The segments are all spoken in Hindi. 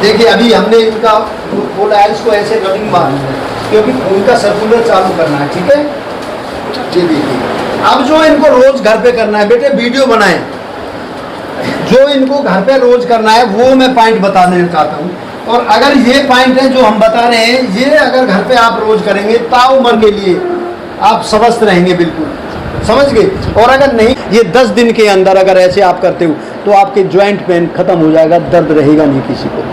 देखिए अभी हमने इनका बोला है इसको ऐसे रनिंग मारना है क्योंकि खून का सर्कुलर चालू करना है, ठीक है। ये देखिए अब जो इनको रोज घर पे करना है, बेटे वीडियो बनाएं, जो इनको घर पे रोज करना है वो मैं पॉइंट बता देना चाहता हूँ। और अगर ये पॉइंट है जो हम बता रहे हैं, ये अगर घर पे आप रोज करेंगे ताउम्र के लिए आप स्वस्थ रहेंगे, बिल्कुल समझ गए। और अगर नहीं, ये 10 दिन के अंदर अगर ऐसे आप करते हो तो आपके ज्वाइंट पेन खत्म हो जाएगा, दर्द रहेगा नहीं किसी को।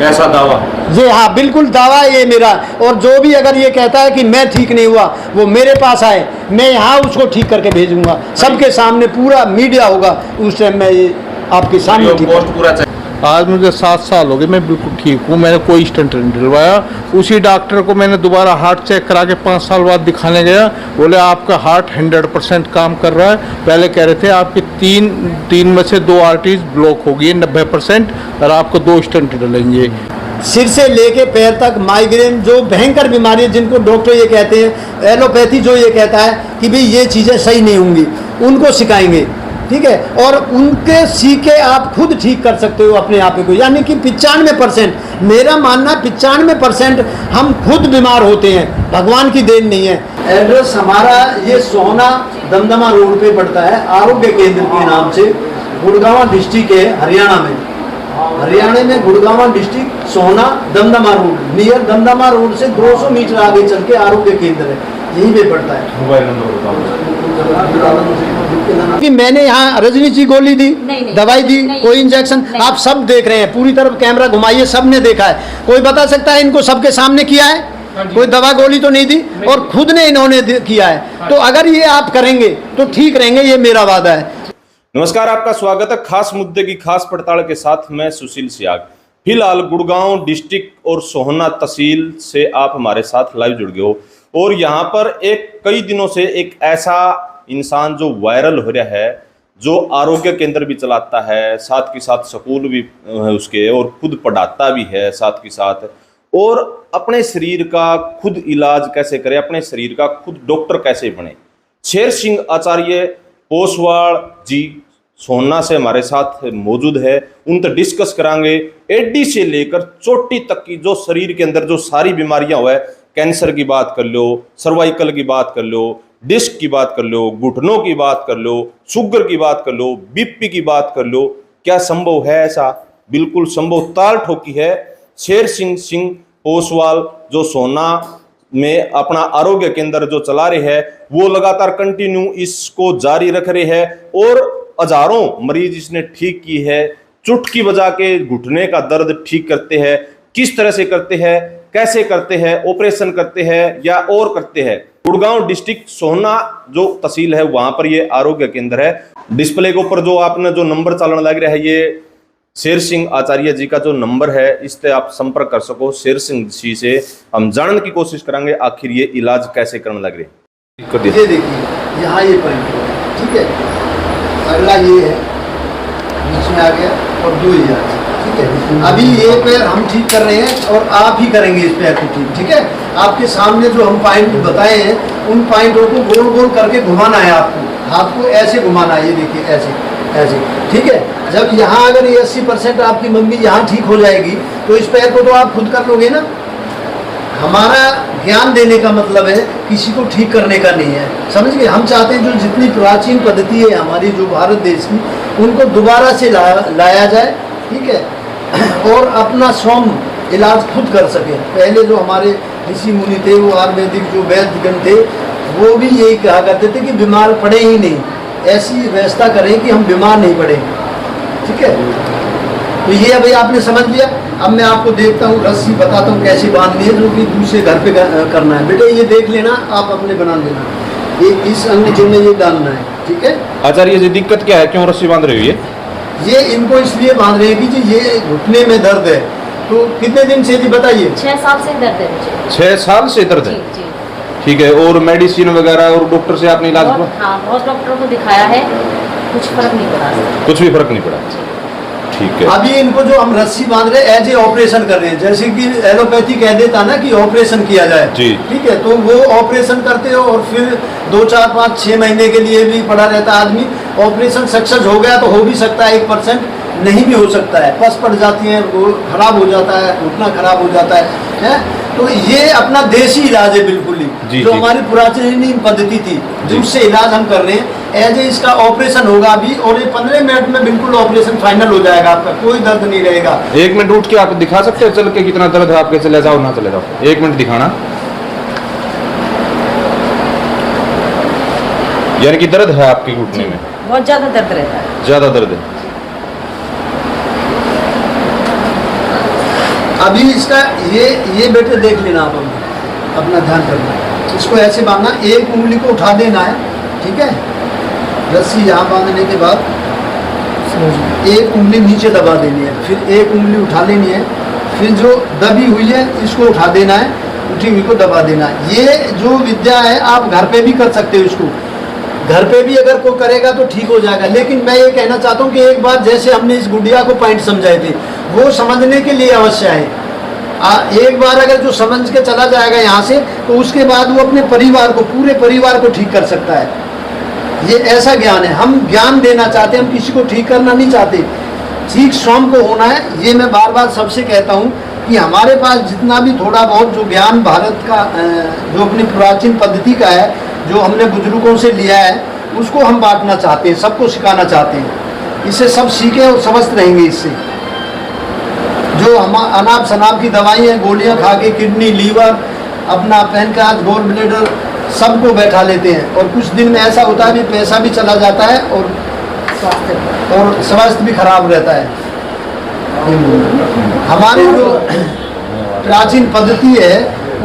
ऐसा दावा? जी हाँ, बिल्कुल दावा ये मेरा। और जो भी अगर ये कहता है कि मैं ठीक नहीं हुआ, वो मेरे पास आए, मैं यहाँ उसको ठीक करके भेजूंगा, सबके सामने पूरा मीडिया होगा, उस टाइम मैं ये आपके सामने ठीक पोस्ट पूरा। आज मुझे 7 साल हो गए, मैं बिल्कुल ठीक हूँ, मैंने कोई स्टेंट नहीं डलवाया। उसी डॉक्टर को मैंने दोबारा हार्ट चेक करा के 5 साल बाद दिखाने गया, बोले आपका हार्ट 100% काम कर रहा है। पहले कह रहे थे आपकी तीन में से 2 आर्टरीज ब्लॉक हो गई 90% और आपको 2 स्टेंट डलेंगे। सिर से लेके पैर तक माइग्रेन जो भयंकर बीमारी है, जिनको डॉक्टर ये कहते हैं, एलोपैथी जो ये कहता है कि भाई ये चीज़ें सही नहीं होंगी, उनको सिखाएंगे, ठीक है। और उनके सीखे आप खुद ठीक कर सकते हो अपने आप को, यानी कि 95%, मेरा मानना 95% हम खुद बीमार होते हैं, भगवान की देन नहीं है। एड्रेस हमारा ये सोहना दमदमा रोड पे पड़ता है, आरोग्य केंद्र के नाम से, गुड़गांव डिस्ट्रिक्ट है हरियाणा में। हरियाणा में Gurgaon district, Sohna, Damdama road, near Damdama road से 200 मीटर आगे चल के आरोग्य केंद्र है, यहीं पे पड़ता है। मोबाइल नंबर कि मैंने यहाँ रजनी जी गोली दी, दवाई दी, कोई इंजेक्शन, आप सब देख रहे हैं, पूरी तरफ कैमरा घुमाइए, सबने देखा है। कोई बता सकता है इनको सबके सामने किया है? कोई दवा गोली तो नहीं दी, और खुद ने इन्होंने किया है। तो अगर ये आप करेंगे तो ठीक रहेंगे, ये मेरा वादा है। नमस्कार, आपका स्वागत है खास मुद्दे की खास पड़ताल के साथ। मैं सुशील सियाग। फिलहाल गुड़गांव डिस्ट्रिक्ट और सोहना तहसील से आप हमारे साथ लाइव जुड़ गए हो, और यहाँ पर कई दिनों से एक ऐसा इंसान जो वायरल हो रहा है, जो आरोग्य केंद्र भी चलाता है, साथ के साथ स्कूल भी है उसके, और खुद पढ़ाता भी है साथ के साथ, और अपने शरीर का खुद इलाज कैसे करे, अपने शरीर का खुद डॉक्टर कैसे बने। शेर सिंह आचार्य पोसवाल जी सोहना से हमारे साथ मौजूद है। उनसे डिस्कस करांगे एडी से लेकर चोटी तक की जो शरीर के अंदर जो सारी बीमारियां हुआ है, कैंसर की बात कर लो, सर्वाइकल की बात कर लो, डिस्क की बात कर लो, घुटनों की बात कर लो, शुगर की बात कर लो, बीपी की बात कर लो। क्या संभव है ऐसा? बिल्कुल संभव, ताल ठोकी है। शेर सिंह पोसवाल जो सोहना में अपना आरोग्य केंद्र जो चला रहे हैं, वो लगातार कंटिन्यू इसको जारी रख रहे हैं, और हजारों मरीज इसने ठीक की है। चुटकी बजा के घुटने का दर्द ठीक करते हैं। किस तरह से करते हैं, कैसे करते हैं, ऑपरेशन करते हैं या और करते हैं। गुड़गांव डिस्ट्रिक्ट सोहना जो तहसील है, वहां पर ये आरोग्य केंद्र है। डिस्प्ले के ऊपर जो आपने जो नंबर चलने लग रहा है, ये शेर सिंह आचार्य जी का जो नंबर है, इस पे आप संपर्क कर सको। शेर सिंह जी से हम जानने की कोशिश करेंगे आखिर ये इलाज कैसे करने लग रहे। ये देखिए यहाँ ये पॉइंट है, ठीक है। अगला ये है, बीच में आ गया, और 2 ये आ गया, ठीक है। अभी ये पैर हम ठीक कर रहे हैं और आप ही करेंगे इस पैर को ठीक, ठीक है। आपके सामने जो हम पॉइंट बताए हैं, उन पॉइंटों को गोल गोल करके घुमाना है आपको, हाथ को ऐसे घुमाना है, ये देखिए ऐसे ऐसे, ठीक है। जब यहाँ अगर ये 80% आपकी मम्मी यहाँ ठीक हो जाएगी, तो इस पैर को तो आप खुद कर लोगे ना। हमारा ज्ञान देने का मतलब है, किसी को ठीक करने का नहीं है, समझ गए। हम चाहते हैं जो जितनी प्राचीन पद्धति है हमारी जो भारत देश की, उनको दोबारा से लाया जाए, ठीक है, और अपना स्वयं इलाज खुद कर सके। पहले जो हमारे ऋषि मुनि थे, वो आयुर्वेदिक जो वैद्यगण थे, वो भी यही कहा करते थे कि बीमार पड़े ही नहीं, ऐसी व्यवस्था करें कि हम बीमार नहीं पड़े, ठीक है। तो ये अभी आपने समझ लिया। अब मैं आपको देखता हूँ, रस्सी बताता हूँ कैसे बांधनी है, जो कि दूसरे घर पे करना है। बेटे ये देख लेना, आप अपने बना लेना, ये इस अंगूठे में ये डालना है, ठीक है। आचार्य जी दिक्कत क्या है, क्यों रस्सी बांध रही है? ये इनको इसलिए बांध रहे हैं कि जी ये घुटने में दर्द है। तो कितने दिन से जी बताइए? 6 साल से दर्द है मुझे। 6 साल से दर्द है? जी। ठीक है। और मेडिसिन वगैरह और डॉक्टर से आपने इलाज किया? हाँ, बहुत डॉक्टरों को दिखाया है, कुछ फर्क नहीं पड़ा। कुछ भी फर्क नहीं पड़ा? ठीक है। अभी इनको जो हम रस्सी बांध रहे हैं, एज ए ऑपरेशन कर रहे हैं, जैसे कि एलोपैथी कह देता ना कि ऑपरेशन किया जाए, जी, ठीक है। तो वो ऑपरेशन करते हो, और फिर 2, 4, 5, 6 महीने के लिए भी पड़ा रहता आदमी। ऑपरेशन सक्सेस हो गया तो हो भी सकता है 1%, नहीं भी हो सकता है, पस पड़ जाती हैं, वो खराब हो जाता है, घुटना खराब हो जाता है? तो ये अपना देसी इलाज है बिल्कुल ही, जो हमारी पुरानी पद्धति थी, जिससे इलाज हम कर रहे हैं। एज ए इसका ऑपरेशन होगा अभी, और ये 15 मिनट में बिल्कुल ऑपरेशन फाइनल हो जाएगा, आपका कोई दर्द नहीं रहेगा। 1 मिनट उठ के आप दिखा सकते हैं चल के कितना दर्द है आपके, चले जाओ ना चले जाओ, 1 मिनट दिखाना। यानी कि दर्द है आपके घुटने में? बहुत ज्यादा दर्द रहता है। ज्यादा दर्द है। अभी इसका ये बेटे देख लेना आप, अपना ध्यान करना। इसको ऐसे बांधना, एक उंगली को उठा देना है, ठीक है? रस्सी यहाँ बांधने के बाद एक उंगली नीचे दबा देनी है, फिर एक उंगली उठा लेनी है, फिर जो दबी हुई है इसको उठा देना है, उठी हुई को दबा देना है। ये जो विद्या है आप घर पे भी कर सकते हो, इसको घर पे भी अगर कोई करेगा तो ठीक हो जाएगा। लेकिन मैं ये कहना चाहता हूँ कि एक बार जैसे हमने इस गुड़िया को पॉइंट समझाए थे, वो समझने के लिए अवश्य है। एक बार अगर जो समझ के चला जाएगा यहाँ से, तो उसके बाद वो अपने परिवार को, पूरे परिवार को ठीक कर सकता है। ये ऐसा ज्ञान है, हम ज्ञान देना चाहते हैं, हम किसी को ठीक करना नहीं चाहते। ठीक स्वयं को होना है। ये मैं बार बार सबसे कहता हूँ कि हमारे पास जितना भी थोड़ा बहुत जो ज्ञान भारत का, जो अपनी प्राचीन पद्धति का है, जो हमने बुजुर्गों से लिया है, उसको हम बांटना चाहते हैं, सबको सिखाना चाहते हैं। इससे सब सीखें और समझते रहेंगे। इससे जो हम अनाप शनाप की दवाई है, गोलियां खा के किडनी, लीवर, अपना पैनक्रियाज, गोल ब्लेडर सबको बैठा लेते हैं, और कुछ दिन में ऐसा होता है भी पैसा भी चला जाता है और स्वास्थ्य भी खराब रहता है। हमारी जो प्राचीन पद्धति है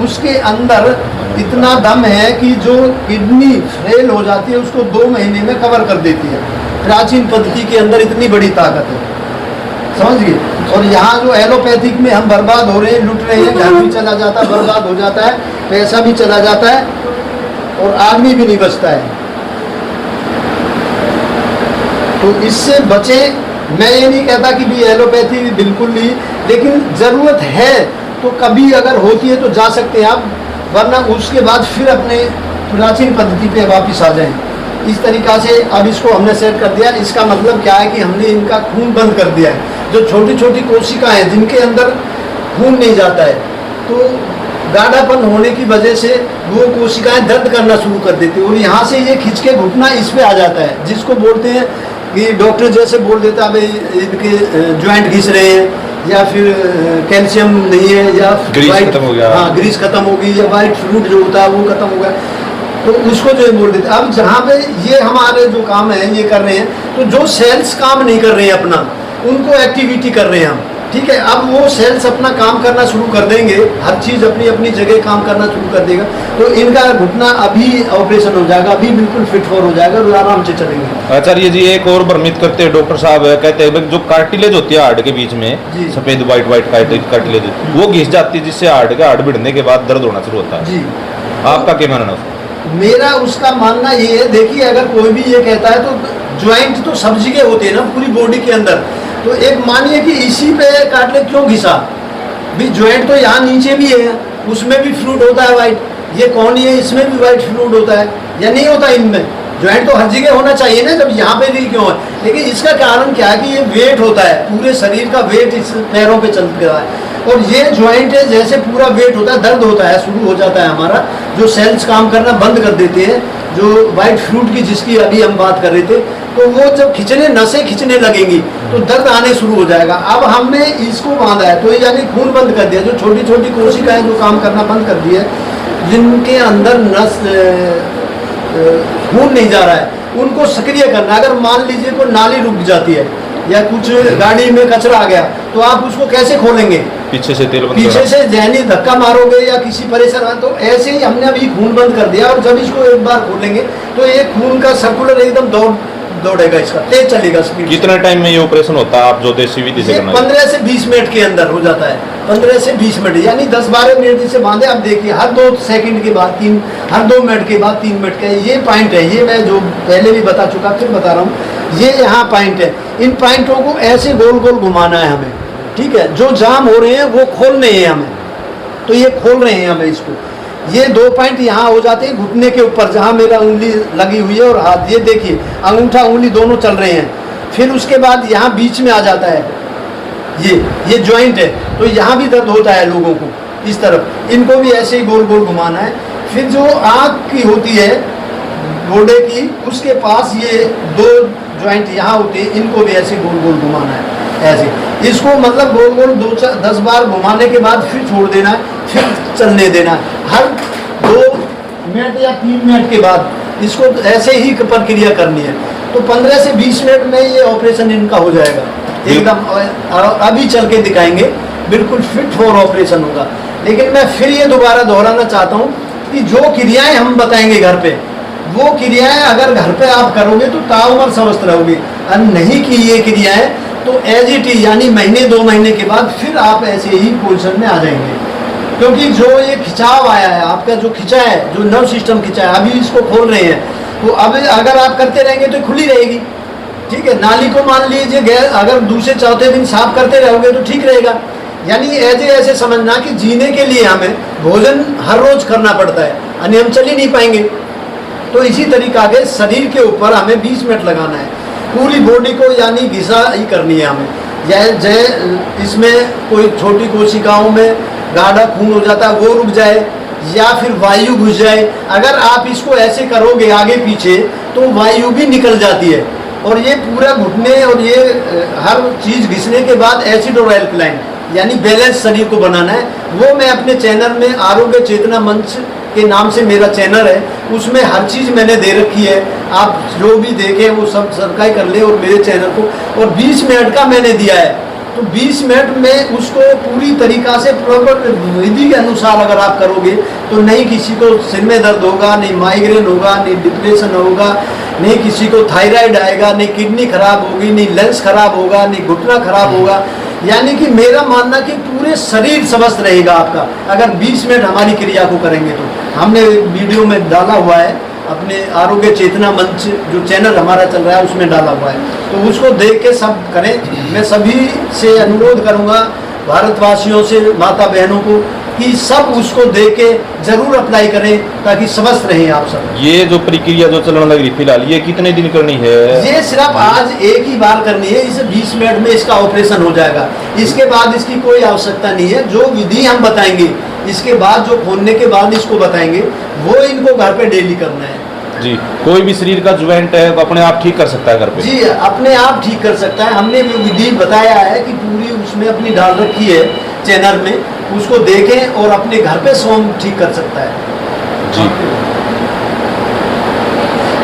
उसके अंदर इतना दम है कि जो किडनी फेल हो जाती है उसको 2 महीने में कवर कर देती है। प्राचीन पद्धति के अंदर इतनी बड़ी ताकत है, समझिए। और यहाँ जो एलोपैथिक में हम बर्बाद हो रहे हैं, लुट रहे हैं, घर भी चला जाता है, बर्बाद हो जाता है, पैसा भी चला जाता है, और आदमी भी नहीं बचता है। तो इससे बचे। मैं ये नहीं कहता कि भी एलोपैथी बिल्कुल नहीं, लेकिन ज़रूरत है तो कभी अगर होती है तो जा सकते हैं आप, वरना उसके बाद फिर अपने प्राचीन पद्धति पे वापस आ जाएं। इस तरीक़ा से अब इसको हमने सेट कर दिया। इसका मतलब क्या है कि हमने इनका खून बंद कर दिया है। जो छोटी छोटी कोशिकाएं हैं जिनके अंदर खून नहीं जाता है, तो गाढ़ापन होने की वजह से वो कोशिकाएं दर्द करना शुरू कर देती है, और यहाँ से ये खिंच के घुटना इस पे आ जाता है, जिसको बोलते हैं कि डॉक्टर जैसे बोल देता है भाई इनके ज्वाइंट घिस रहे हैं, या फिर कैल्शियम नहीं है, या ग्रीस खत्म हो गया, हाँ ग्रीस खत्म हो गई, या वाइट फ्लूइड जो होता है वो खत्म हो गया, तो उसको जो बोल देते। अब जहाँ पे ये हमारे जो काम है ये कर रहे हैं, तो जो सेल्स काम नहीं कर रहे हैं अपना, उनको एक्टिविटी कर रहे हैं हम, ठीक है। अब वो सेल्स अपना काम करना शुरू कर देंगे, हर चीज़ अपनी अपनी जगह काम करना शुरू कर देगा, तो इनका घुटना अभी ऑपरेशन हो जाएगा, अभी बिल्कुल फिट फॉर हो जाएगा और आराम से चलेंगे। आचार्य जी एक और भ्रमित करते हैं डॉक्टर साहब, कहते हैं जो कार्टिलेज होती है हार्ट के बीच में, सफेद व्हाइट कार्टिलेज, वो घिस जाती है, जिससे हार्ट भिड़ने के बाद दर्द होना शुरू होता है। जी, आपका क्या मानना है? मेरा उसका मानना ये है, देखिए अगर कोई भी ये कहता है तो ज्वाइंट तो सब जगह होते हैं ना पूरी बॉडी के अंदर, तो एक मानिए कि इसी पे कार्टिलेज क्यों घिसा भी, ज्वाइंट तो यहाँ नीचे भी है, उसमें भी फ्लूइड होता है वाइट, ये कौन है इसमें भी वाइट फ्लूइड होता है या नहीं होता? इनमें ज्वाइंट तो हर जगह होना चाहिए ना, जब यहाँ पे भी क्यों है? लेकिन इसका कारण क्या है कि ये वेट होता है, पूरे शरीर का वेट इस पैरों पे चल रहा है, और ये ज्वाइंट है जैसे पूरा वेट होता है, दर्द होता है, शुरू हो जाता है हमारा, जो सेल्स काम करना बंद कर देते हैं, जो वाइट फ्लूइड की जिसकी अभी हम बात कर रहे थे, तो वो जब खिंचने, नसें खिंचने लगेंगी तो दर्द आने शुरू हो जाएगा। अब हमने इसको बांधा है, तो यानी खून बंद कर दिया, जो छोटी छोटी कोशिकाएं जो काम करना बंद कर दी है, जिनके अंदर नस खून नहीं जा रहा है, उनको सक्रिय करना। अगर मान लीजिए कोई नाली रुक जाती है या कुछ गाड़ी में कचरा आ गया, तो आप उसको कैसे खोलेंगे? पीछे से तेल बंद, पीछे से जहनी धक्का मारोगे या किसी परेशान, तो ऐसे ही हमने अभी खून बंद कर दिया, और जब इसको एक बार खोलेंगे तो ये खून का सर्कुलर एकदम दौड़ेगा, इसका तेज चलेगा स्पीड। कितना टाइम में ये ऑपरेशन होता है? आप जो देसी विधि से करना 15 से 20 मिनट के अंदर हो जाता है, 15 से 20 मिनट, यानी 10-12 मिनट जिसे बांधे। अब देखिए हर 2 सेकंड के बाद 3, हर 2 मिनट के बाद 3 मिनट का ये पॉइंट है, ये मैं जो पहले भी बता चुका, फिर बता रहा हूँ, ये यहाँ पॉइंट है। इन पॉइंटों को ऐसे गोल गोल घुमाना है हमें, ठीक है। जो जाम हो रहे हैं वो खोलने हैं हमें, तो ये खोल रहे हैं हमें इसको। ये 2 पॉइंट यहाँ हो जाते हैं घुटने के ऊपर, जहाँ मेरा उंगली लगी हुई है और हाथ, ये देखिए अंगूठा उंगली दोनों चल रहे हैं। फिर उसके बाद यहाँ बीच में आ जाता है, ये जॉइंट है, तो यहाँ भी दर्द होता है लोगों को इस तरफ, इनको भी ऐसे ही गोल गोल घुमाना है। फिर जो आँख की होती है गोडे की, उसके पास ये 2 जॉइंट यहाँ होते हैं, इनको भी ऐसे गोल गोल घुमाना है ऐसे। इसको मतलब गोल गोल 10 बार घुमाने के बाद फिर छोड़ देना, फिर चलने देना। हर 2 मिनट या 3 मिनट के बाद इसको ऐसे ही प्रक्रिया करनी है। तो 15 से 20 मिनट में ये ऑपरेशन इनका हो जाएगा एकदम। अभी चल के दिखाएंगे, बिल्कुल फिट फॉर ऑपरेशन होगा। लेकिन मैं फिर ये दोबारा दोहराना चाहता हूँ कि जो क्रियाएं हम बताएंगे घर पे, वो क्रियाएं अगर घर पे आप करोगे तो ताउम्र स्वस्थ रहोगे, और नहीं की ये क्रियाएं तो एज इट इज, यानी महीने 2 महीने के बाद फिर आप ऐसे ही पोजीशन में आ जाएंगे। क्योंकि जो ये खिंचाव आया है आपका, जो खिंचा है, जो नर्व सिस्टम खिंचा है, अभी इसको खोल रहे हैं, तो अब अगर आप करते रहेंगे तो खुली रहेगी, ठीक है। नाली को मान लीजिए अगर दूसरे चौथे दिन साफ करते रहोगे तो ठीक रहेगा। यानी ऐसे समझना कि जीने के लिए हमें भोजन हर रोज करना पड़ता है, यानी हम चल ही नहीं पाएंगे। तो इसी तरीका के शरीर के ऊपर हमें 20 मिनट लगाना है, पूरी बॉडी को यानी घिसा ही करनी है हमें। जय इसमें कोई छोटी कोशिकाओं में गाढ़ा खून हो जाता है वो रुक जाए, या फिर वायु घुस जाए। अगर आप इसको ऐसे करोगे आगे पीछे तो वायु भी निकल जाती है। और ये पूरा घुटने और ये हर चीज़ घिसने के बाद एसिड और एल्कलाइन यानी बैलेंस शरीर को बनाना है। वो मैं अपने चैनल में आरोग्य चेतना मंच के नाम से मेरा चैनल है, उसमें हर चीज़ मैंने दे रखी है। आप जो भी देखें वो सब सब्सक्राइब कर ले और मेरे चैनल को। और 20 मिनट का मैंने दिया है, तो 20 मिनट में उसको पूरी तरीक़ा से प्रॉपर विधि के अनुसार अगर आप करोगे तो नहीं किसी को सिर में दर्द होगा, नहीं माइग्रेन होगा, नहीं डिप्रेशन होगा, नहीं किसी को थायराइड आएगा, नहीं किडनी खराब होगी, नहीं लंग्स खराब होगा, नहीं घुटना खराब होगा। यानी कि मेरा मानना कि पूरे शरीर स्वस्थ रहेगा आपका अगर 20 मिनट हमारी क्रिया को करेंगे। तो हमने वीडियो में डाला हुआ है, अपने आरोग्य चेतना मंच जो चैनल हमारा चल रहा है उसमें डाला हुआ है, तो उसको देख के सब करें। मैं सभी से अनुरोध करूंगा, भारतवासियों से, माता बहनों को, कि सब उसको देख के जरूर अप्लाई करें ताकि स्वस्थ रहें आप सब। ये जो प्रक्रिया जो चलने लग रही फिलहाल, ये कितने दिन करनी है? ये सिर्फ आज एक ही बार करनी है, इसे 20 मिनट में इसका ऑपरेशन हो जाएगा। इसके बाद इसकी कोई आवश्यकता नहीं है। जो विधि हम बताएंगे इसके बाद, जो खोलने के बाद इसको बताएंगे, वो इनको घर पे डेली करना है जी। कोई भी शरीर का ज्वाइंट है तो अपने आप ठीक कर सकता है घर पे? जी, अपने आप ठीक कर सकता है। हमने वो विधि बताया है कि पूरी उसमें अपनी डाल रखी है चैनल में, उसको देखें और अपने घर पे स्वयं ठीक कर सकता है जी।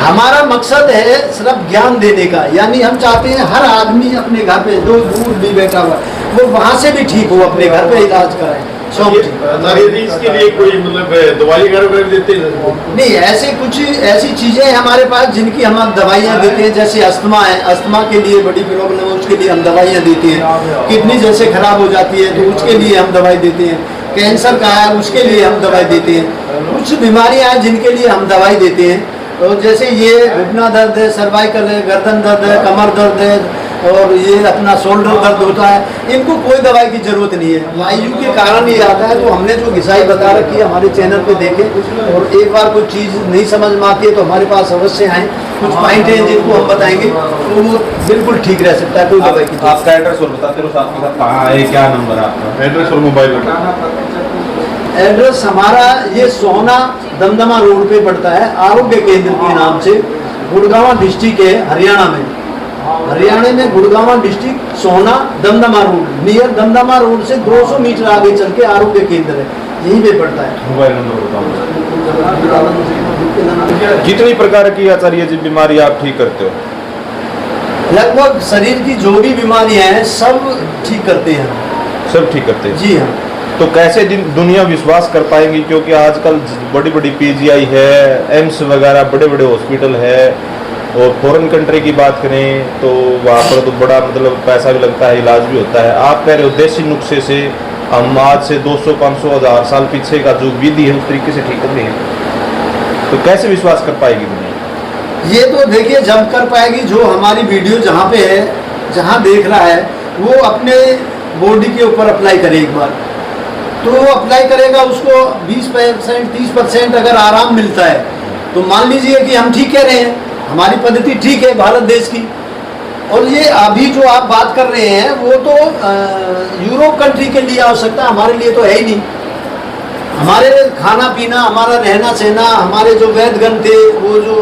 हमारा मकसद है सिर्फ ज्ञान देने का, यानी हम चाहते हैं हर आदमी अपने घर पे, जो दूर भी बैठा हुआ वो वहाँ से भी ठीक हो, अपने घर पे इलाज कराए। इसके लिए कोई मतलब दवाई वगैरह देते हैं? नहीं, ऐसे कुछ ऐसी चीज़ें हैं हमारे पास जिनकी हम दवाइयाँ देते हैं। जैसे अस्थमा है, अस्थमा के लिए बड़ी प्रॉब्लम है, उसके लिए हम दवाइयाँ देते हैं। किडनी जैसे खराब हो जाती है तो उसके लिए हम दवाई देते हैं। कैंसर का है उसके लिए हम दवाई देते हैं। कुछ बीमारियाँ हैं जिनके लिए हम दवाई देते हैं। तो जैसे ये घुटना दर्द है, सर्वाइकल है, गर्दन दर्द है, कमर दर्द है, और ये अपना शोल्डर दर्द होता है, इनको कोई दवाई की जरूरत नहीं है। वायु के कारण ये आता है। तो हमने जो घिसाई बता रखी है हमारे चैनल पे देखें, और एक बार कोई चीज़ नहीं समझ में आती है तो हमारे पास अवश्य आएँ। कुछ पॉइंट हैं जिनको हम बताएंगे तो वो बिल्कुल ठीक रह सकता है, कोई दवाई की। आपका एड्रेस और बताते रहो, आपके साथ कहाँ है, क्या नंबर है आपका? एड्रेस और मोबाइल एड्रेस हमारा ये सोहना दमदमा रोड पे पड़ता है, आरोग्य केंद्र के नाम से। गुड़गांव डिस्ट्रिक्ट है हरियाणा में। हरियाणा में Gurgaon district, Sohna, Damdama road, near Damdama road से 200 मीटर आगे चल के आरोग्य केंद्र है, यहीं पे पड़ता है। मोबाइल नंबर बताओ। कितनी प्रकार की आचार्य जी बीमारी आप ठीक करते हो? लगभग शरीर की जो भी बीमारियां हैं सब ठीक करते हैं। सब ठीक करते हैं जी हाँ। तो कैसे दुनिया विश्वास कर पाएंगी? क्योंकि आजकल बड़ी बड़ी पीजीआई है, एम्स वगैरह बड़े बड़े हॉस्पिटल है, और फॉरेन कंट्री की बात करें तो वहाँ पर तो बड़ा मतलब पैसा भी लगता है, इलाज भी होता है। आप कह रहे हो देसी नुस्खे से हम आज से 200, 500, 1000 साल पीछे का जो विधि है उस तरीके से ठीक कर रहे हैं, तो कैसे विश्वास कर पाएगी दुनिया? ये तो देखिए जब कर पाएगी, जो हमारी वीडियो जहाँ पे है, जहाँ देख रहा है, वो अपने बॉडी के ऊपर अप्लाई करे एक बार, तो वो अप्लाई करेगा, उसको 20%, 30% अगर आराम मिलता है तो मान लीजिए कि हम ठीक कह रहे हैं, हमारी पद्धति ठीक है भारत देश की। और ये अभी जो आप बात कर रहे हैं वो तो यूरोप कंट्री के लिए आवश्यकता, हमारे लिए तो है ही नहीं। हमारे खाना पीना, हमारा रहना सहना, हमारे जो वैद्यगण थे वो जो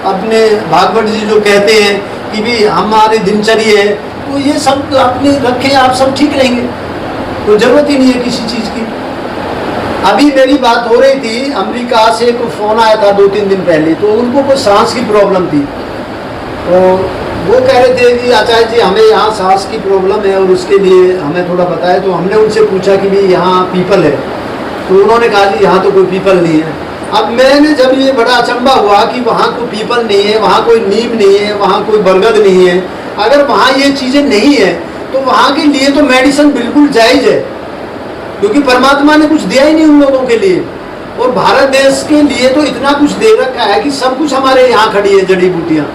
अपने भागवत जी जो कहते हैं कि भी हमारी दिनचर्या है, तो ये सब अपने रखें, आप सब ठीक रहेंगे, कोई जरूरत ही नहीं है किसी चीज़ की। अभी मेरी बात हो रही थी, अमेरिका से कोई फ़ोन आया था 2-3 दिन पहले, तो उनको कोई सांस की प्रॉब्लम थी, तो वो कह रहे थे कि आचार्य जी हमें यहाँ सांस की प्रॉब्लम है और उसके लिए हमें थोड़ा बताया। तो हमने उनसे पूछा कि भाई यहाँ पीपल है, तो उन्होंने कहा जी यहाँ तो कोई पीपल नहीं है। अब मैंने जब ये बड़ा अचंभा हुआ कि वहाँ कोई पीपल नहीं है, वहाँ कोई नीम नहीं है, वहाँ कोई बरगद नहीं है, अगर वहाँ ये चीज़ें नहीं है तो वहाँ के लिए तो मेडिसिन बिल्कुल जायज़ है, क्योंकि परमात्मा ने कुछ दिया ही नहीं उन लोगों के लिए। और भारत देश के लिए तो इतना कुछ दे रखा है कि सब कुछ हमारे यहाँ खड़ी है, जड़ी बूटियाँ,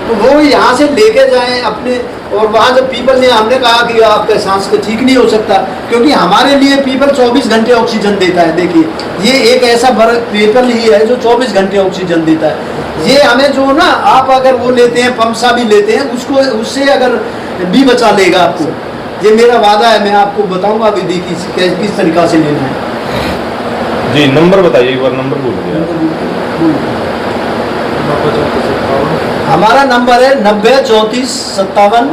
तो वो यहाँ से लेके जाएं अपने। और वहाँ जब पीपल ने, हमने कहा कि आपका सांस का ठीक नहीं हो सकता, क्योंकि हमारे लिए पीपल 24 घंटे ऑक्सीजन देता है। देखिए ये एक ऐसा पीपल ही है जो 24 घंटे ऑक्सीजन देता है। ये हमें जो ना, आप अगर वो लेते हैं, पमसा भी लेते हैं, उसको उससे अगर भी बचा लेगा आपको, ये मेरा वादा है। मैं आपको बताऊंगा विधि किस तरीका से लेना है। जी नंबर बताइए एक बार, नंबर बोल दिया। हमारा नंबर है 90 34 57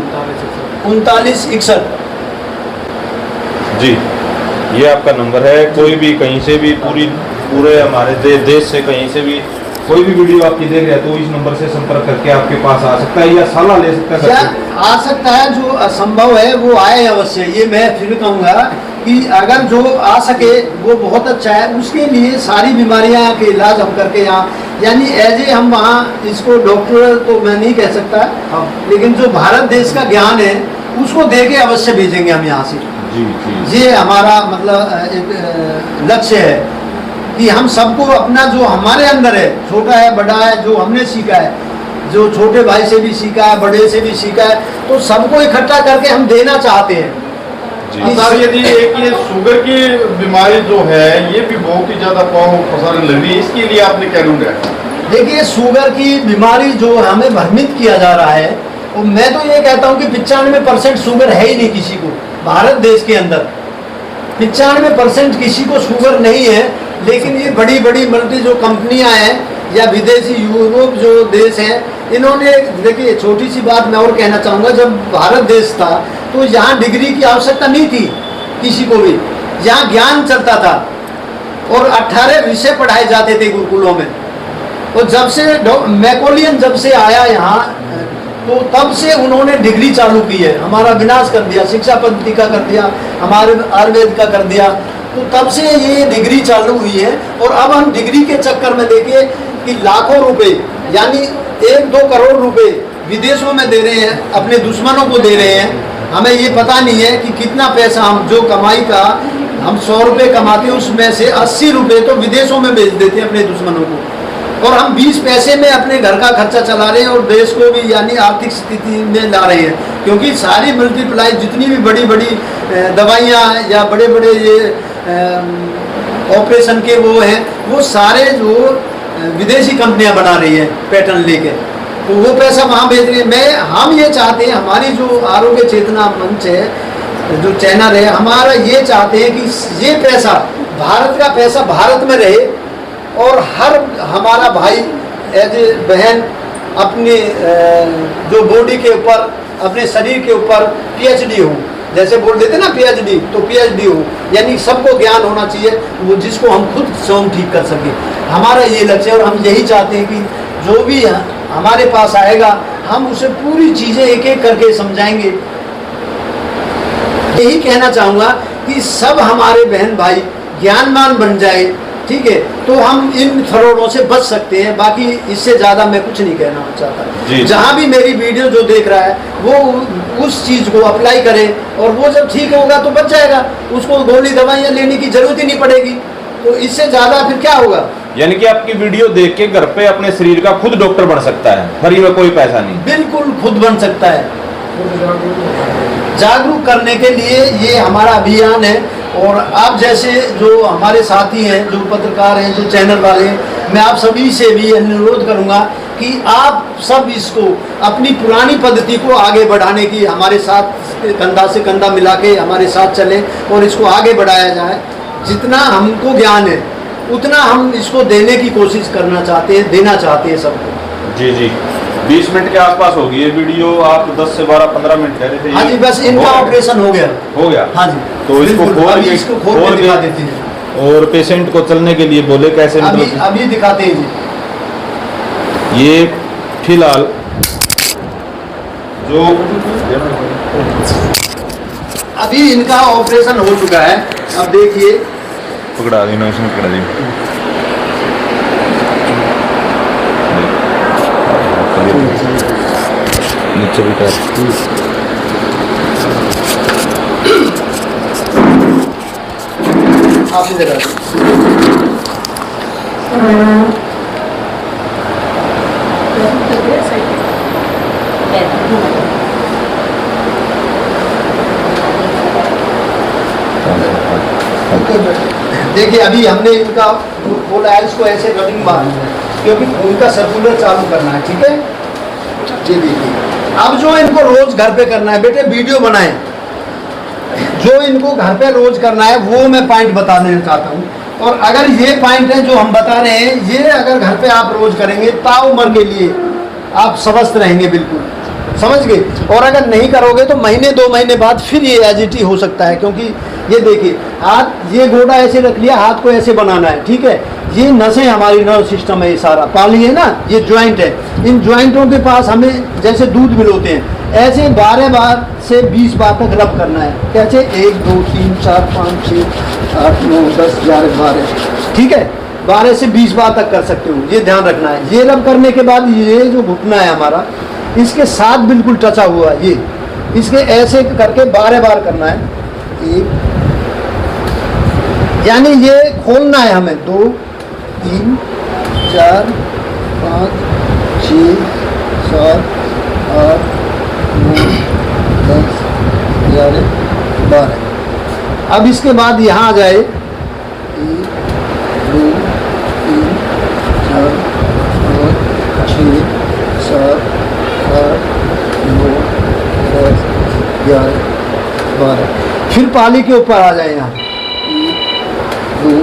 39 61। जी ये आपका नंबर है। कोई भी कहीं से भी पूरे हमारे देश से कहीं से भी कोई भी वीडियो आपकी देख रहे हैं तो इस नंबर से संपर्क करके आपके पास आ सकता है या सलाह ले सकता है। क्या आ सकता है, जो असंभव है वो आए अवश्य। ये मैं फिर कहूँगा कि अगर जो आ सके वो बहुत अच्छा है। उसके लिए सारी बीमारियां के इलाज हम करके यहाँ, यानी एज ए हम वहाँ, इसको डॉक्टर तो मैं नहीं कह सकता, लेकिन जो भारत देश का ज्ञान है उसको दे के अवश्य भेजेंगे हम यहाँ से। जी ये हमारा मतलब एक लक्ष्य है कि हम सबको अपना जो हमारे अंदर है, छोटा है बड़ा है, जो हमने सीखा है, जो छोटे भाई से भी सीखा है, बड़े से भी सीखा है, तो सबको इकट्ठा करके हम देना चाहते हैं। यदि एक ये शुगर की बीमारी जो है ये भी बहुत ही ज्यादा पसरने लग रही है, इसके लिए आपने क्या ढूंढा? देखिए शुगर की बीमारी जो हमें भ्रमित किया जा रहा है, और मैं तो ये कहता हूँ कि 95% शुगर है ही नहीं किसी को। भारत देश के अंदर 95% किसी को शुगर नहीं है। लेकिन ये बड़ी बड़ी मल्टी जो कंपनियां हैं या विदेशी यूरोप जो देश हैं, इन्होंने, देखिए छोटी सी बात मैं और कहना चाहूँगा, जब भारत देश था तो यहाँ डिग्री की आवश्यकता नहीं थी किसी को भी, यहाँ ज्ञान चलता था और 18 विषय पढ़ाए जाते थे गुरुकुलों में। और जब से मैकोलियन जब से आया यहाँ, तो तब से उन्होंने डिग्री चालू की है, हमारा विनाश कर दिया, शिक्षा पद्धति का कर दिया, हमारे आयुर्वेद का कर दिया। तो तब से ये डिग्री चालू हुई है। और अब हम डिग्री के चक्कर में देखिए कि लाखों रुपए, यानी 1-2 करोड़ रुपए विदेशों में दे रहे हैं, अपने दुश्मनों को दे रहे हैं। हमें ये पता नहीं है कि कितना पैसा हम, जो कमाई का हम 100 रुपये कमाते हैं उसमें से 80 रुपये तो विदेशों में भेज देते हैं अपने दुश्मनों को, और हम 20 पैसे में अपने घर का खर्चा चला रहे हैं और देश को भी यानी आर्थिक स्थिति में ला रहे हैं। क्योंकि सारी मल्टीप्लाई जितनी भी बड़ी बड़ी दवाइयाँ या बड़े बड़े ये ऑपरेशन के वो हैं, वो सारे जो विदेशी कंपनियां बना रही है पैटर्न लेके, तो वो पैसा वहाँ भेज रही है। हम ये चाहते हैं, हमारी जो आरोग्य चेतना मंच है, जो चैनल है हमारा, ये चाहते हैं कि ये पैसा, भारत का पैसा भारत में रहे, और हर हमारा भाई एज ए बहन अपने जो बॉडी के ऊपर, अपने शरीर के ऊपर PhD हो, जैसे बोल देते ना PhD, तो PhD हो, यानी सबको ज्ञान होना चाहिए, वो जिसको हम खुद स्वयं ठीक कर सके। हमारा ये लक्ष्य है और हम यही चाहते हैं कि जो भी हमारे पास आएगा हम उसे पूरी चीज़ें एक एक करके समझाएंगे। यही कहना चाहूँगा कि सब हमारे बहन भाई ज्ञानवान बन जाए, ठीक है, तो हम इन फरोड़ों से बच सकते हैं। बाकी इससे ज़्यादा मैं कुछ नहीं कहना चाहता। जहाँ भी मेरी वीडियो जो देख रहा है वो उस चीज़ को अप्लाई करे, और वो जब ठीक होगा तो बच जाएगा, उसको गोली दवाइयाँ लेने की जरूरत ही नहीं पड़ेगी। तो इससे ज़्यादा फिर क्या होगा? यानी कि आपकी वीडियो देख के घर पे अपने शरीर का खुद डॉक्टर बन सकता है, फ्री में कोई पैसा नहीं, बिल्कुल खुद बन सकता है। जागरूक करने के लिए ये हमारा अभियान है। और आप जैसे जो हमारे साथी हैं, जो पत्रकार हैं, जो चैनल वाले हैं, मैं आप सभी से भी अनुरोध करूंगा कि आप सब इसको अपनी पुरानी पद्धति को आगे बढ़ाने की हमारे साथ कंधा से कंधा मिला के हमारे साथ चलें और इसको आगे बढ़ाया जाए। जितना हमको ज्ञान है उतना हम इसको देने की कोशिश करना चाहते हैं, देना चाहते हैं सबको। जी जी, 20 मिनट के आसपास होगी ये वीडियो, आप 10 से 12-15 मिनट कह रहे थे। हाँ जी, बस इनका ऑपरेशन हो गया। हाँ जी, तो इसको खोल के दिखा देते हैं और पेशेंट को चलने के लिए बोले कैसे, अभी दिखाते हैं जी। ये फिलहाल जो अभी इनका ऑपरेशन हो चुका है। अब देखिए, पकड़ा दी, मैं पकड़ा दी। नीचे भी आप इधर देखिए, अभी हमने इनका खोला है, इसको ऐसे रनिंग मारना है क्योंकि उनका सर्कुलर चालू करना है। ठीक है, ये देखिए। अब जो इनको रोज घर पे करना है, बेटे वीडियो बनाएं, जो इनको घर पे रोज करना है वो मैं पॉइंट बता देना चाहता हूँ। और अगर ये पॉइंट है जो हम बता रहे हैं, ये अगर घर पे आप रोज करेंगे ताउम्र के लिए आप स्वस्थ रहेंगे, बिल्कुल समझ गए। और अगर नहीं करोगे तो महीने 2 महीने बाद फिर ये एजिटी हो सकता है। क्योंकि ये देखिए, हाथ ये गोड़ा ऐसे रख लिया, हाथ को ऐसे बनाना है। ठीक है, ये नसें हमारी नर्व सिस्टम है, ये सारा पाली है ना, ये ज्वाइंट है। इन ज्वाइंटों के पास हमें जैसे दूध मिलोते हैं, ऐसे 12 बार से 20 बार तक रब करना है। कैसे? 1 2 3 4 5 6 8 9 10 11 12। ठीक है, 12 से 20 बार तक कर सकते हो, ये ध्यान रखना है। ये रब करने के बाद ये जो घुटना है हमारा, इसके साथ बिल्कुल टचा हुआ है, ये इसके ऐसे करके 12 बार करना है। एक, यानी ये खोलना है हमें। 2 3 4 5 6 7 8 9 10 11 12। अब इसके बाद यहाँ आ जाए 1 2 3 4 5 6 7 8 9 10 11 12। फिर पाली के ऊपर आ जाए, यहाँ 1 2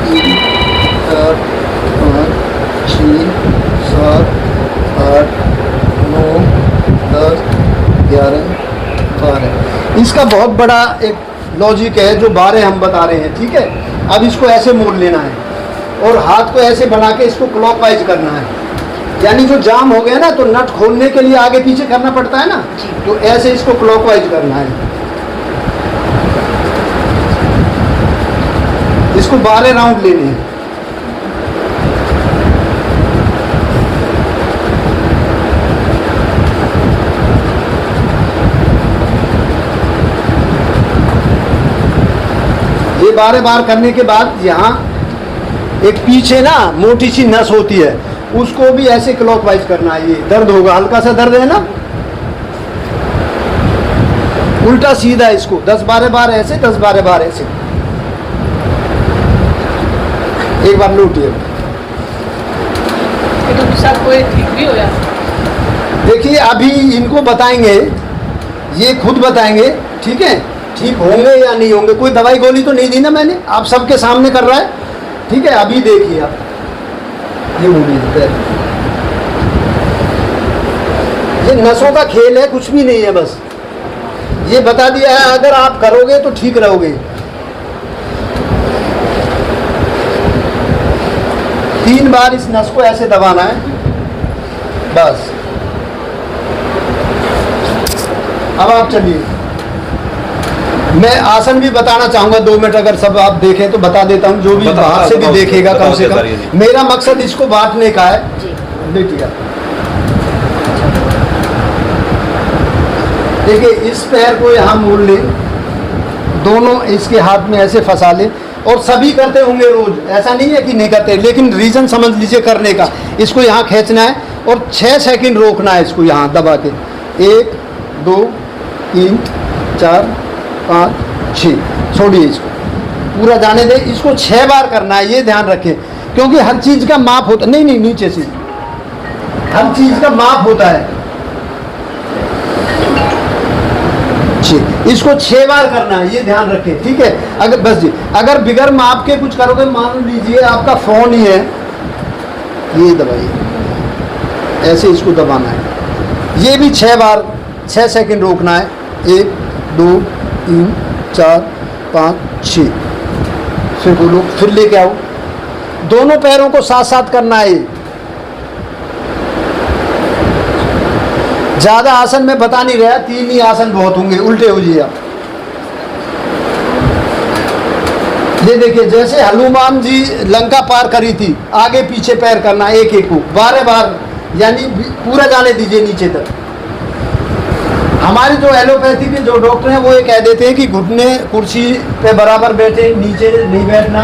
3 4 5 6 7 8 9 10 11 12। इसका बहुत बड़ा एक लॉजिक है जो 12 हम बता रहे हैं। ठीक है, अब इसको ऐसे मोड़ लेना है और हाथ को ऐसे बना के इसको क्लॉकवाइज करना है। यानी जो जाम हो गया ना, तो नट खोलने के लिए आगे पीछे करना पड़ता है ना, तो ऐसे इसको क्लॉकवाइज करना है। इसको 12 राउंड लेने हैं। ये 12 बार करने के बाद यहाँ एक पीछे ना मोटी सी नस होती है, उसको भी ऐसे क्लॉकवाइज करना है। ये दर्द होगा, हल्का सा दर्द है ना, उल्टा सीधा इसको 10-12 बार ऐसे, 10-12 बार ऐसे। एक बार लौटिए। ठीक भी हो जाता। देखिए, अभी इनको बताएंगे, ये खुद बताएंगे। ठीक है, ठीक होंगे या नहीं होंगे। कोई दवाई गोली तो नहीं दी ना मैंने, आप सबके सामने कर रहा है। ठीक है, अभी देखिए आप, ये नसों का खेल है, कुछ भी नहीं है। बस ये बता दिया है, अगर आप करोगे तो ठीक रहोगे। 3 बार इस नस को ऐसे दबाना है, बस। अब आप चलिए, मैं आसन भी बताना चाहूंगा 2 मिनट, अगर सब आप देखें तो बता देता हूं, जो भी बाहर से भी देखेगा कम से कम। मेरा मकसद इसको बांटने का है। देखिए, देखिए, इस पैर को यहाँ मोड़ ले, दोनों इसके हाथ में ऐसे फंसा ले। और सभी करते होंगे रोज, ऐसा नहीं है कि नहीं करते, लेकिन रीजन समझ लीजिए करने का। इसको यहाँ खींचना है और 6 सेकंड रोकना है इसको यहाँ दबा के। 1 2 3 4 5 6, छोड़िए इसको, पूरा जाने दे। इसको 6 बार करना है, ये ध्यान रखें, क्योंकि हर चीज़ का माप होता नहीं। नीचे से हर चीज का माप होता है। इसको 6 बार करना है, ये ध्यान रखें, ठीक है। अगर बस जी, अगर बिगर माप के कुछ करोगे, मान लीजिए आपका फोन ही है, ये दबाइए, ऐसे इसको दबाना है, ये भी 6 बार 6 सेकंड रोकना है। 1 2 3 4 5 6, फिर बोलो, फिर लेके आओ। दोनों पैरों को साथ साथ करना है। ज्यादा आसन में बता नहीं रहा, 3 ही आसन बहुत होंगे, उल्टे हो जाइए आप। ये देखिए, जैसे हनुमान जी लंका पार करी थी, आगे पीछे पैर करना, एक एक को 12 बार, यानी पूरा जाने दीजिए नीचे तक। हमारी जो एलोपैथी के जो डॉक्टर हैं वो ये कह देते हैं कि घुटने कुर्सी पे बराबर बैठे, नीचे नहीं बैठना।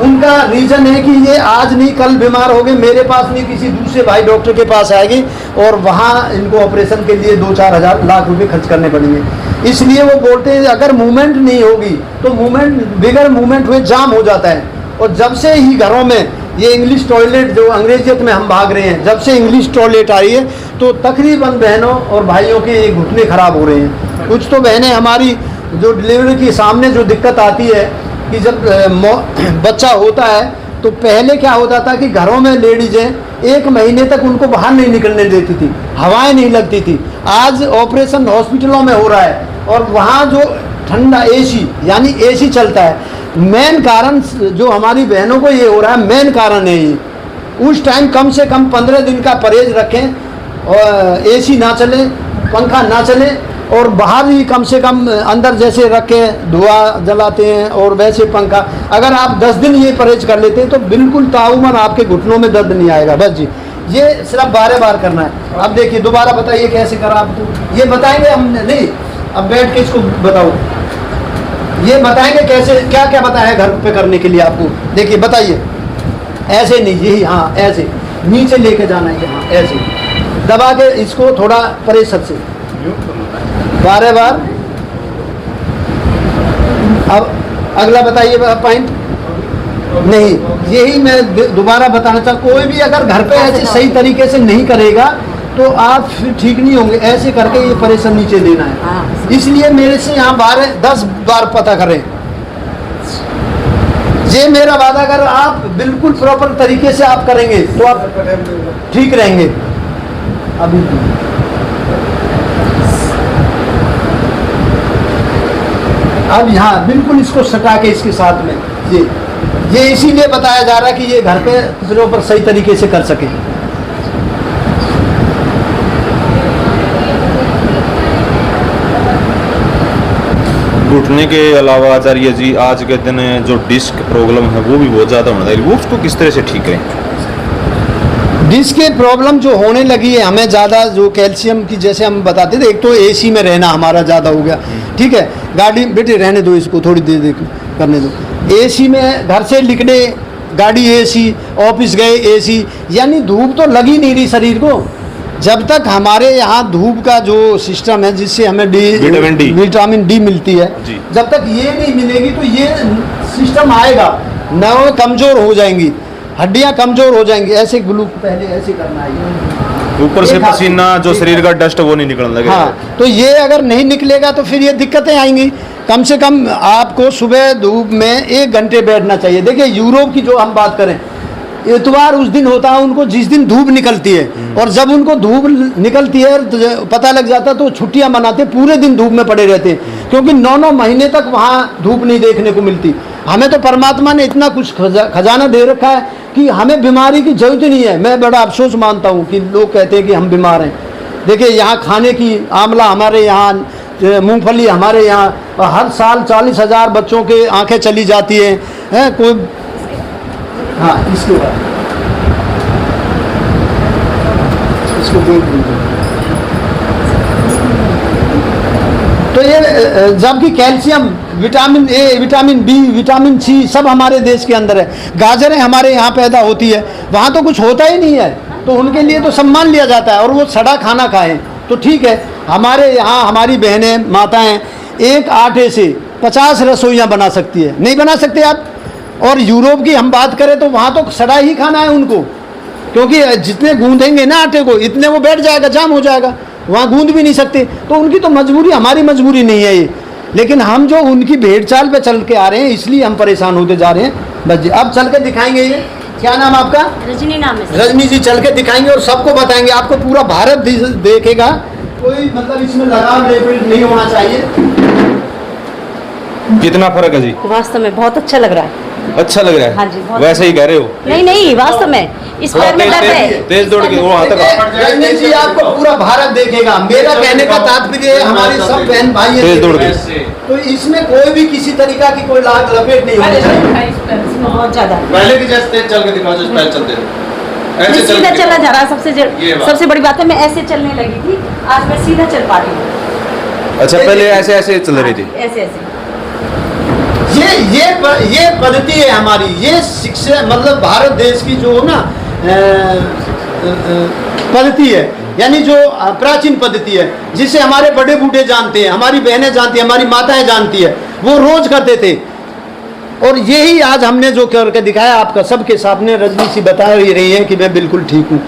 उनका रीज़न है कि ये आज नहीं कल बीमार हो गए, मेरे पास नहीं किसी दूसरे भाई डॉक्टर के पास आएगी और वहाँ इनको ऑपरेशन के लिए 2-4 हज़ार लाख रुपए खर्च करने पड़ेंगे। इसलिए वो बोलते हैं अगर मूवमेंट नहीं होगी तो मूवमेंट बिगर मूवमेंट हुए जाम हो जाता है। और जब से ही घरों में ये इंग्लिश टॉयलेट जो अंग्रेजियत में हम भाग रहे हैं, जब से इंग्लिश टॉयलेट आई है तो तकरीबन बहनों और भाइयों के ये घुटने खराब हो रहे हैं। कुछ तो बहनें हमारी जो डिलीवरी के सामने जो दिक्कत आती है कि जब बच्चा होता है तो पहले क्या होता था कि घरों में लेडीजें 1 महीने तक उनको बाहर नहीं निकलने देती थी, हवाएं नहीं लगती थी। आज ऑपरेशन हॉस्पिटलों में हो रहा है और वहाँ जो ठंडा एसी यानी एसी चलता है। मेन कारण जो हमारी बहनों को ये हो रहा है, मेन कारण है ये। उस टाइम कम से कम 15 दिन का परहेज रखें और एसी ना चले, पंखा ना चले और बाहर ही कम से कम अंदर जैसे रखें, धुआं जलाते हैं और वैसे पंखा। अगर आप 10 दिन ये परहेज कर लेते हैं तो बिल्कुल ताउमन आपके घुटनों में दर्द नहीं आएगा। बस जी, ये सिर्फ 12 बार करना है। अब देखिए, दोबारा बताइए कैसे करा आपको, ये बताएंगे हम नहीं, अब बैठ के इसको बताओ, ये बताएंगे कैसे, क्या क्या बताया घर पे करने के लिए आपको। देखिए बताइए, ऐसे नहीं, यही हाँ ऐसे नीचे लेके जाना है, हाँ ऐसे दबा के इसको थोड़ा प्रेशर से 12 बार। अब अगला बताइए पॉइंट। नहीं, यही मैं दोबारा बताना चाहता, कोई भी अगर घर पे ऐसे सही तरीके से नहीं करेगा तो आप फिर ठीक नहीं होंगे। ऐसे करके ये प्रेशर नीचे देना है। इसलिए मेरे से यहाँ 12-10 बार पता करें। ये मेरा वादा, अगर आप बिल्कुल प्रॉपर तरीके से आप करेंगे तो आप ठीक रहेंगे। अभी अब यहाँ बिल्कुल इसको सटा के इसके साथ में ये इसीलिए बताया जा रहा है कि ये घर पे प्रॉपर सही तरीके से कर सके। घुटने के अलावा आचार्य जी आज के दिन जो डिस्क प्रॉब्लम है वो भी बहुत ज़्यादा होने लगी, वो उसको किस तरह से ठीक करें? डिस्क के प्रॉब्लम जो होने लगी है, हमें ज़्यादा जो कैल्शियम की, जैसे हम बताते थे, एक तो एसी में रहना हमारा ज़्यादा हो गया, ठीक है। गाड़ी बेटे रहने दो, इसको थोड़ी देर करने दो। एसी में घर से निकले, गाड़ी एसी, ऑफिस गए एसी, यानी धूप तो लगी नहीं रही शरीर को। जब तक हमारे यहाँ धूप का जो सिस्टम है जिससे हमें विटामिन डी मिलती है, जब तक ये नहीं मिलेगी तो ये सिस्टम आएगा, नर्व कमज़ोर हो जाएंगी, हड्डियाँ कमज़ोर हो जाएंगी। ऐसे ग्लू पहले ऐसे करना है, ऊपर से पसीना जो शरीर का डस्ट वो नहीं निकलने लगेगा। हाँ, तो ये अगर नहीं निकलेगा तो फिर ये दिक्कतें आएंगी। कम से कम आपको सुबह धूप में 1 घंटे बैठना चाहिए। देखिए यूरोप की जो हम बात करें, इतवार उस दिन होता है उनको जिस दिन धूप निकलती है, और जब उनको धूप निकलती है तो पता लग जाता है तो छुट्टियां मनाते, पूरे दिन धूप में पड़े रहते हैं, क्योंकि 9-9 महीने तक वहाँ धूप नहीं देखने को मिलती। हमें तो परमात्मा ने इतना कुछ खजाना दे रखा है कि हमें बीमारी की जरूरत नहीं है। मैं बड़ा अफसोस मानता हूँ कि लोग कहते हैं कि हम बीमार हैं। देखिए यहाँ खाने की, आंवला हमारे यहाँ, मूंगफली हमारे यहाँ, हर साल 40,000 बच्चों के आंखें चली जाती हैं, कोई हाँ इसके बाद इसको देख लीजिए। तो ये जबकि calcium, vitamin A, vitamin B, vitamin C सब हमारे देश के अंदर है। गाजरें हमारे यहाँ पैदा होती है, वहाँ तो कुछ होता ही नहीं है, तो उनके लिए तो सम्मान लिया जाता है और वो सड़ा खाना खाएं तो ठीक है। हमारे यहाँ हमारी बहनें, माताएं एक आटे से 50 रसोइयाँ बना सकती है, नहीं बना सकते आप। और यूरोप की हम बात करें तो वहाँ तो सड़ा ही खाना है उनको, क्योंकि जितने गूंदेंगे ना आटे को इतने वो बैठ जाएगा, जाम हो जाएगा, वहाँ गूंद भी नहीं सकते। तो उनकी तो मजबूरी, हमारी मजबूरी नहीं है ये, लेकिन हम जो उनकी भेड़ चाल पे चल के आ रहे हैं इसलिए हम परेशान होते जा रहे हैं। बस जी, अब चल के दिखाएंगे। ये क्या नाम आपका? रजनी नाम है सर। रजनी जी, चल के दिखाएंगे और सबको बताएंगे, आपको पूरा भारत देखेगा। कोई मतलब इसमें लगाव नहीं होना चाहिए। कितना फर्क है जी? वास्तव में बहुत अच्छा लग रहा है। अच्छा लग रहा है? हाँ जी, बहुत वैसे ही कह रहे हो? नहीं नहीं, वास्तव में इस पैर में दर्द है। तेज दौड़ के वो हाथ तक। रजनी जी, आपको पूरा भारत देखेगा। मेरा कहने का तात्पर्य है हमारे सब बहन भाई तेज दौड़ के, तो इसमें कोई भी किसी तरीका की कोई लाग लपेट नहीं होनी चाहिए। इसमें बहुत ज्यादा पहले की जैसे तेज चल के दिखाओ, जैसे पहले चलते थे ऐसे चल सीधा के चला जा रहा है। ये बात। सबसे बड़ी बात है, मैं ऐसे चलने लगी थी, आज मैं सीधा चल पा रही हूँ। अच्छा, पहले ऐसे ऐसे चल रही थी? ऐसे ऐसे। ये पद्धति है हमारी, ये शिक्षा मतलब भारत देश की जो ना पद्धति है, यानी जो प्राचीन पद्धति है, जिसे हमारे बड़े बूढ़े जानते हैं, हमारी बहनें जानती हैं, हमारी माताएं जानती है, वो रोज करते थे। और यही आज हमने जो करके दिखाया आपका सबके सामने। रजनी सी बता ही रही है कि मैं बिल्कुल ठीक हूँ।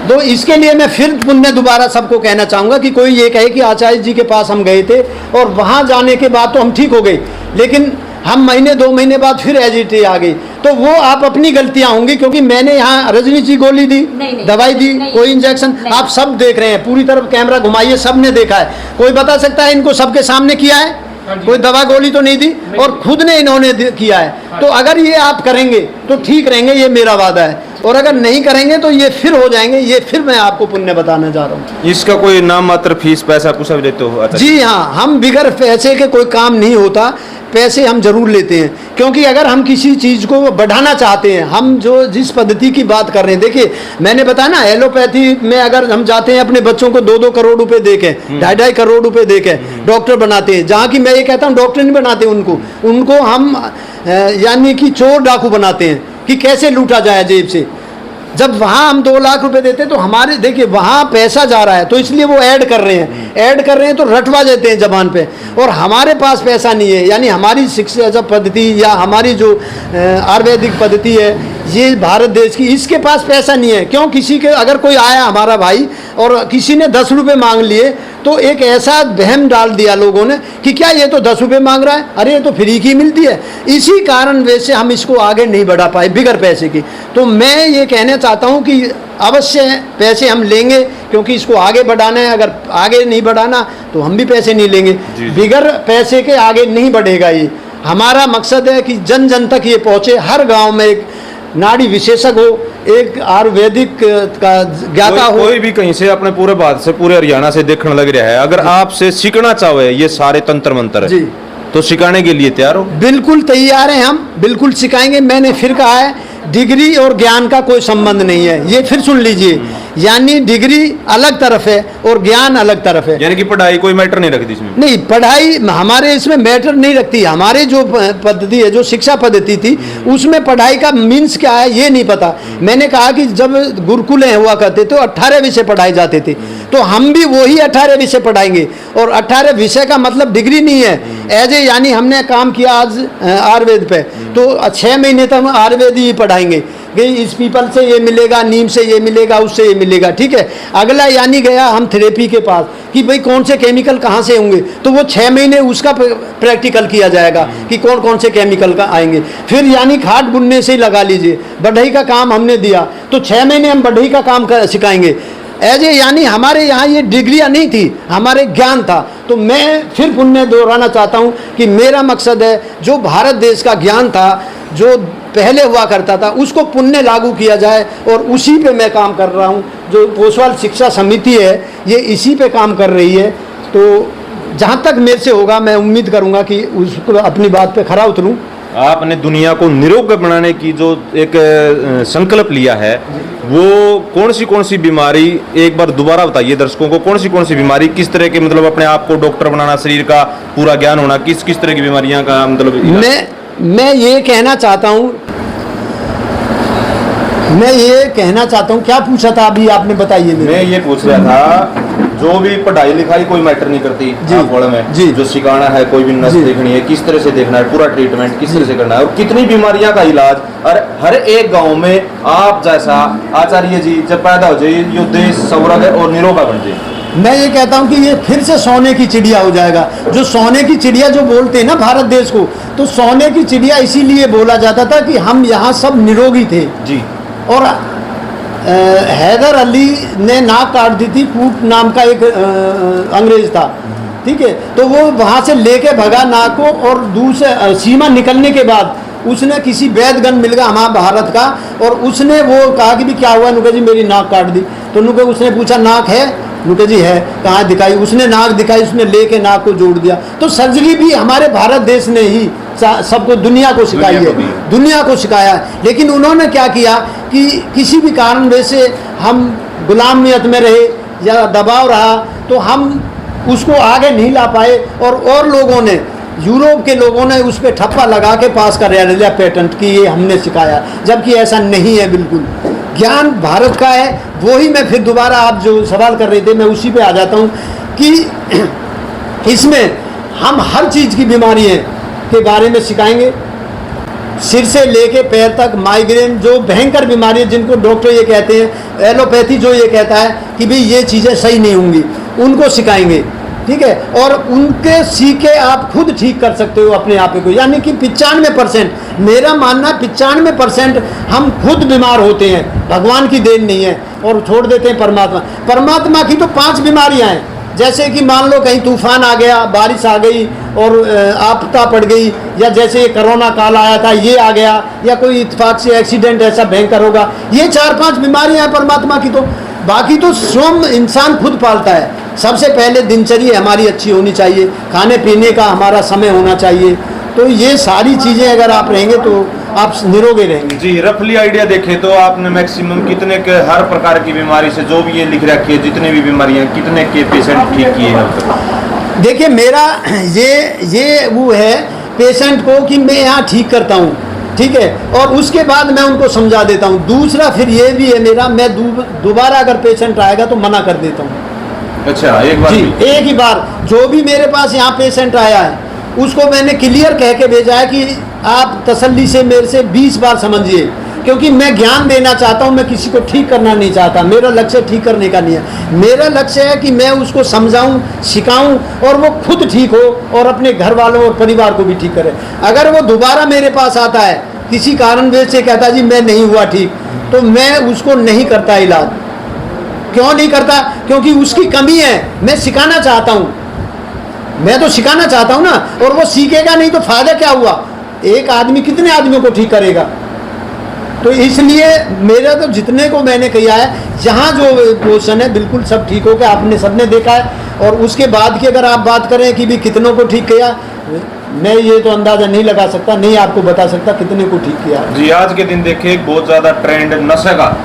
तो इसके लिए मैं फिर पुण्य दोबारा सबको कहना चाहूँगा कि कोई ये कहे कि आचार्य जी के पास हम गए थे और वहाँ जाने के बाद तो हम ठीक हो गए, लेकिन हम महीने 2 महीने बाद फिर एजिटी आ गई, तो वो आप अपनी गलतियां होंगी। क्योंकि मैंने यहाँ रजनी जी गोली दी, दवाई दी, कोई इंजेक्शन, आप सब देख रहे हैं, पूरी तरफ कैमरा घुमाइए, सबने देखा है। कोई बता सकता है इनको सबके सामने किया है? कोई दवा गोली तो नहीं दी, और खुद ने इन्होंने किया है। तो अगर ये आप करेंगे तो ठीक रहेंगे, ये मेरा वादा है। और अगर नहीं करेंगे तो ये फिर हो जाएंगे। ये फिर मैं आपको पुण्य बताने जा रहा हूँ। इसका कोई नाम मात्र फीस पैसा कुछ भी देते हो? अच्छा जी हाँ, हम बिगर पैसे के कोई काम नहीं होता, पैसे हम जरूर लेते हैं। क्योंकि अगर हम किसी चीज़ को बढ़ाना चाहते हैं, हम जो जिस पद्धति की बात कर रहे हैं, देखिए मैंने बताया ना, एलोपैथी में अगर हम जाते हैं अपने बच्चों को 2-2 करोड़ रुपए देके, 2.5 करोड़ रुपए देके डॉक्टर बनाते हैं, जहाँ की मैं ये कहता हूँ डॉक्टर नहीं बनाते उनको हम यानी कि चोर डाकू बनाते हैं कि कैसे लूटा जाए जेब से। जब वहाँ हम 2 लाख रुपए देते हैं तो हमारे देखिए वहाँ पैसा जा रहा है, तो इसलिए वो ऐड कर रहे हैं तो रटवा देते हैं जबान पे। और हमारे पास पैसा नहीं है, यानी हमारी शिक्षा जब पद्धति या हमारी जो आयुर्वेदिक पद्धति है ये भारत देश की, इसके पास पैसा नहीं है। क्यों? किसी के अगर कोई आया हमारा भाई और किसी ने 10 रुपये मांग लिए, तो एक ऐसा वहम डाल दिया लोगों ने कि क्या ये तो 10 रुपये मांग रहा है, अरे ये तो फ्री की मिलती है। इसी कारण वैसे हम इसको आगे नहीं बढ़ा पाए बिगर पैसे की। तो मैं ये कहना चाहता हूँ कि अवश्य पैसे हम लेंगे, क्योंकि इसको आगे बढ़ाना है। अगर आगे नहीं बढ़ाना तो हम भी पैसे नहीं लेंगे। बिगर पैसे के आगे नहीं बढ़ेगा ये। हमारा मकसद है कि जन जन तक ये पहुँचे, हर गाँव में एक नाड़ी विशेषज्ञ हो, एक आयुर्वेदिक का ज्ञाता हो। कोई भी कहीं से अपने पूरे भारत से, पूरे हरियाणा से देखने लग रहा है, अगर आपसे सीखना चाहे ये सारे तंत्र मंत्र जी, तो सिखाने के लिए तैयार हो? बिल्कुल तैयार हैं हम, बिल्कुल सिखाएंगे। मैंने फिर कहा है डिग्री और ज्ञान का कोई संबंध नहीं है, ये फिर सुन लीजिए। यानी डिग्री अलग तरफ है और ज्ञान अलग तरफ है। यानी कि पढ़ाई कोई मैटर नहीं रखती इसमें? नहीं, पढ़ाई हमारे इसमें मैटर नहीं रखती। हमारे जो पद्धति है, जो शिक्षा पद्धति थी, उसमें पढ़ाई का मीन्स क्या है ये नहीं पता। मैंने कहा कि जब गुरुकुलें हुआ करते तो 18 विषय पढ़ाए जाते थे, तो हम भी वही 18 विषय पढ़ाएंगे। और 18 विषय का मतलब डिग्री नहीं है, एज ए यानी हमने काम किया आज आयुर्वेद पे, तो 6 महीने तक हम आयुर्वेद ही पढ़ाएंगे कि इस पीपल से ये मिलेगा, नीम से ये मिलेगा, उससे ये मिलेगा, ठीक है। अगला यानी गया हम थेरेपी के पास कि भाई कौन से केमिकल कहाँ से होंगे, तो वो 6 महीने उसका प्रैक्टिकल किया जाएगा कि कौन कौन से केमिकल का आएंगे। फिर यानी खाट बुनने से ही लगा लीजिए, बढ़ई का काम हमने दिया तो 6 महीने हम बढ़ई का काम सिखाएंगे। एज ए यानी हमारे यहाँ ये डिग्रियाँ नहीं थी, हमारे ज्ञान था। तो मैं फिर पुण्य दोहराना चाहता हूँ कि मेरा मकसद है जो भारत देश का ज्ञान था, जो पहले हुआ करता था, उसको पुण्य लागू किया जाए, और उसी पे मैं काम कर रहा हूँ। जो पोसवाल शिक्षा समिति है ये इसी पे काम कर रही है। तो जहाँ तक मेरे से होगा मैं उम्मीद करूँगा कि उसको अपनी बात पे खरा उतरूँ। आपने दुनिया को निरोग बनाने की जो एक संकल्प लिया है, वो कौन सी बीमारी, एक बार दोबारा बताइए दर्शकों को, कौन सी बीमारी, किस तरह के मतलब अपने आप को डॉक्टर बनाना, शरीर का पूरा ज्ञान होना, किस तरह की बीमारियां का मतलब? मैं ये कहना चाहता हूँ, मैं ये कहना चाहता हूँ, क्या पूछा था अभी आपने, बताइए मेरे। मैं ये पूछ रहा था, जो भी पढ़ाई लिखाई कोई मैटर नहीं करती जी, आपको में जी, जो सिखाना है, कोई भी नस जी, देखनी है, किस तरह से देखना है, पूरा ट्रीटमेंट किस तरह से करना है, और कितनी बीमारियां का इलाज, और हर एक गांव में आप जैसा आचार्य जी जब पैदा हो जाए, यो देश सौरभ और निरोगा बन जाए। मैं ये कहता हूँ कि ये फिर से सोने की चिड़िया हो जाएगा। जो सोने की चिड़िया जो बोलते हैं ना भारत देश को, तो सोने की चिड़िया इसीलिए बोला जाता था कि हम यहाँ सब निरोगी थे जी। और हैदर अली ने नाक काट दी थी, कूट नाम का एक अंग्रेज था, ठीक है, तो वो वहाँ से लेके भगा नाक को, और दूसरे सीमा निकलने के बाद उसने किसी वैद्यगण मिल गया हमारा भारत का, और उसने वो कहा कि भी क्या हुआ, नुके जी मेरी नाक काट दी। तो नुके उसने पूछा नाक है, नुके जी है, कहाँ दिखाई, उसने नाक दिखाई, उसने लेके नाक को जोड़ दिया। तो सर्जरी भी हमारे भारत देश ने ही सबको, दुनिया को सिखाई है, दुनिया को सिखाया है। लेकिन उन्होंने क्या किया कि किसी भी कारण वैसे हम गुलामियत में रहे या दबाव रहा, तो हम उसको आगे नहीं ला पाए, और लोगों ने, यूरोप के लोगों ने उस पर ठप्पा लगा के पास कर लिया पेटेंट कि ये हमने सिखाया, जबकि ऐसा नहीं है। बिल्कुल ज्ञान भारत का है। वही मैं फिर दोबारा, आप जो सवाल कर रहे थे, मैं उसी पे आ जाता हूँ कि इसमें हम हर चीज़ की बीमारियों के बारे में सिखाएंगे, सिर से लेके पैर तक, माइग्रेन जो भयंकर बीमारी है जिनको डॉक्टर ये कहते हैं, एलोपैथी जो ये कहता है कि भाई ये चीज़ें सही नहीं होंगी, उनको सिखाएंगे, ठीक है, और उनके सीखे आप खुद ठीक कर सकते हो अपने आप को। यानी कि 95%, मेरा मानना 95% हम खुद बीमार होते हैं, भगवान की देन नहीं है, और छोड़ देते हैं परमात्मा की। तो 5 बीमारियां हैं, जैसे कि मान लो कहीं तूफान आ गया, बारिश आ गई और आपदा पड़ गई, या जैसे कोरोना काल आया था ये आ गया, या कोई इत्तेफाक से एक्सीडेंट ऐसा भयंकर होगा, ये 4-5 बीमारियां हैं परमात्मा की। तो बाकी तो स्वयं इंसान खुद पालता है। सबसे पहले दिनचर्या हमारी अच्छी होनी चाहिए, खाने पीने का हमारा समय होना चाहिए। तो ये सारी चीज़ें अगर आप रहेंगे तो आप निरोगे रहेंगे। जी, रफली आइडिया देखें तो आपने मैक्सिमम कितने के हर प्रकार की बीमारी से, जो भी ये लिख रखी है, जितने भी बीमारियां, कितने के पेशेंट ठीक किए हैं? देखिए मेरा ये वो है पेशेंट को कि मैं यहाँ ठीक करता हूँ, ठीक है, और उसके बाद मैं उनको समझा देता हूँ। दूसरा फिर ये भी है मेरा, मैं दोबारा अगर पेशेंट आएगा तो मना कर देता हूँ। अच्छा, एक बार जी, एक ही बार। जो भी मेरे पास यहाँ पेशेंट आया है उसको मैंने क्लियर कह के भेजा है कि आप तसल्ली से मेरे से 20 बार समझिए, क्योंकि मैं ज्ञान देना चाहता हूँ, मैं किसी को ठीक करना नहीं चाहता। मेरा लक्ष्य ठीक करने का नहीं है, मेरा लक्ष्य है कि मैं उसको समझाऊँ, सिखाऊँ, और वो खुद ठीक हो और अपने घर वालों और परिवार को भी ठीक करे। अगर वो दोबारा मेरे पास आता है किसी कारणवश से, कहता जी मैं नहीं हुआ ठीक, तो मैं उसको नहीं करता इलाज। क्यों नहीं करता? क्योंकि उसकी कमी है। मैं सिखाना चाहता हूँ, मैं तो सिखाना चाहता हूँ ना, और वो सीखेगा नहीं तो फायदा क्या हुआ? एक आदमी कितने आदमियों को ठीक करेगा? तो इसलिए मेरा तो जितने को मैंने किया है, जहाँ जो क्वेश्चन है बिल्कुल सब ठीक हो गया, आपने सबने देखा है। और उसके बाद की अगर आप बात करें कि भी कितनों को ठीक किया, मैं ये तो अंदाजा नहीं लगा सकता, नहीं आपको बता सकता कितने को ठीक किया। जी, आज के दिन देखिए बहुत ज़्यादा ट्रेंड नशे का,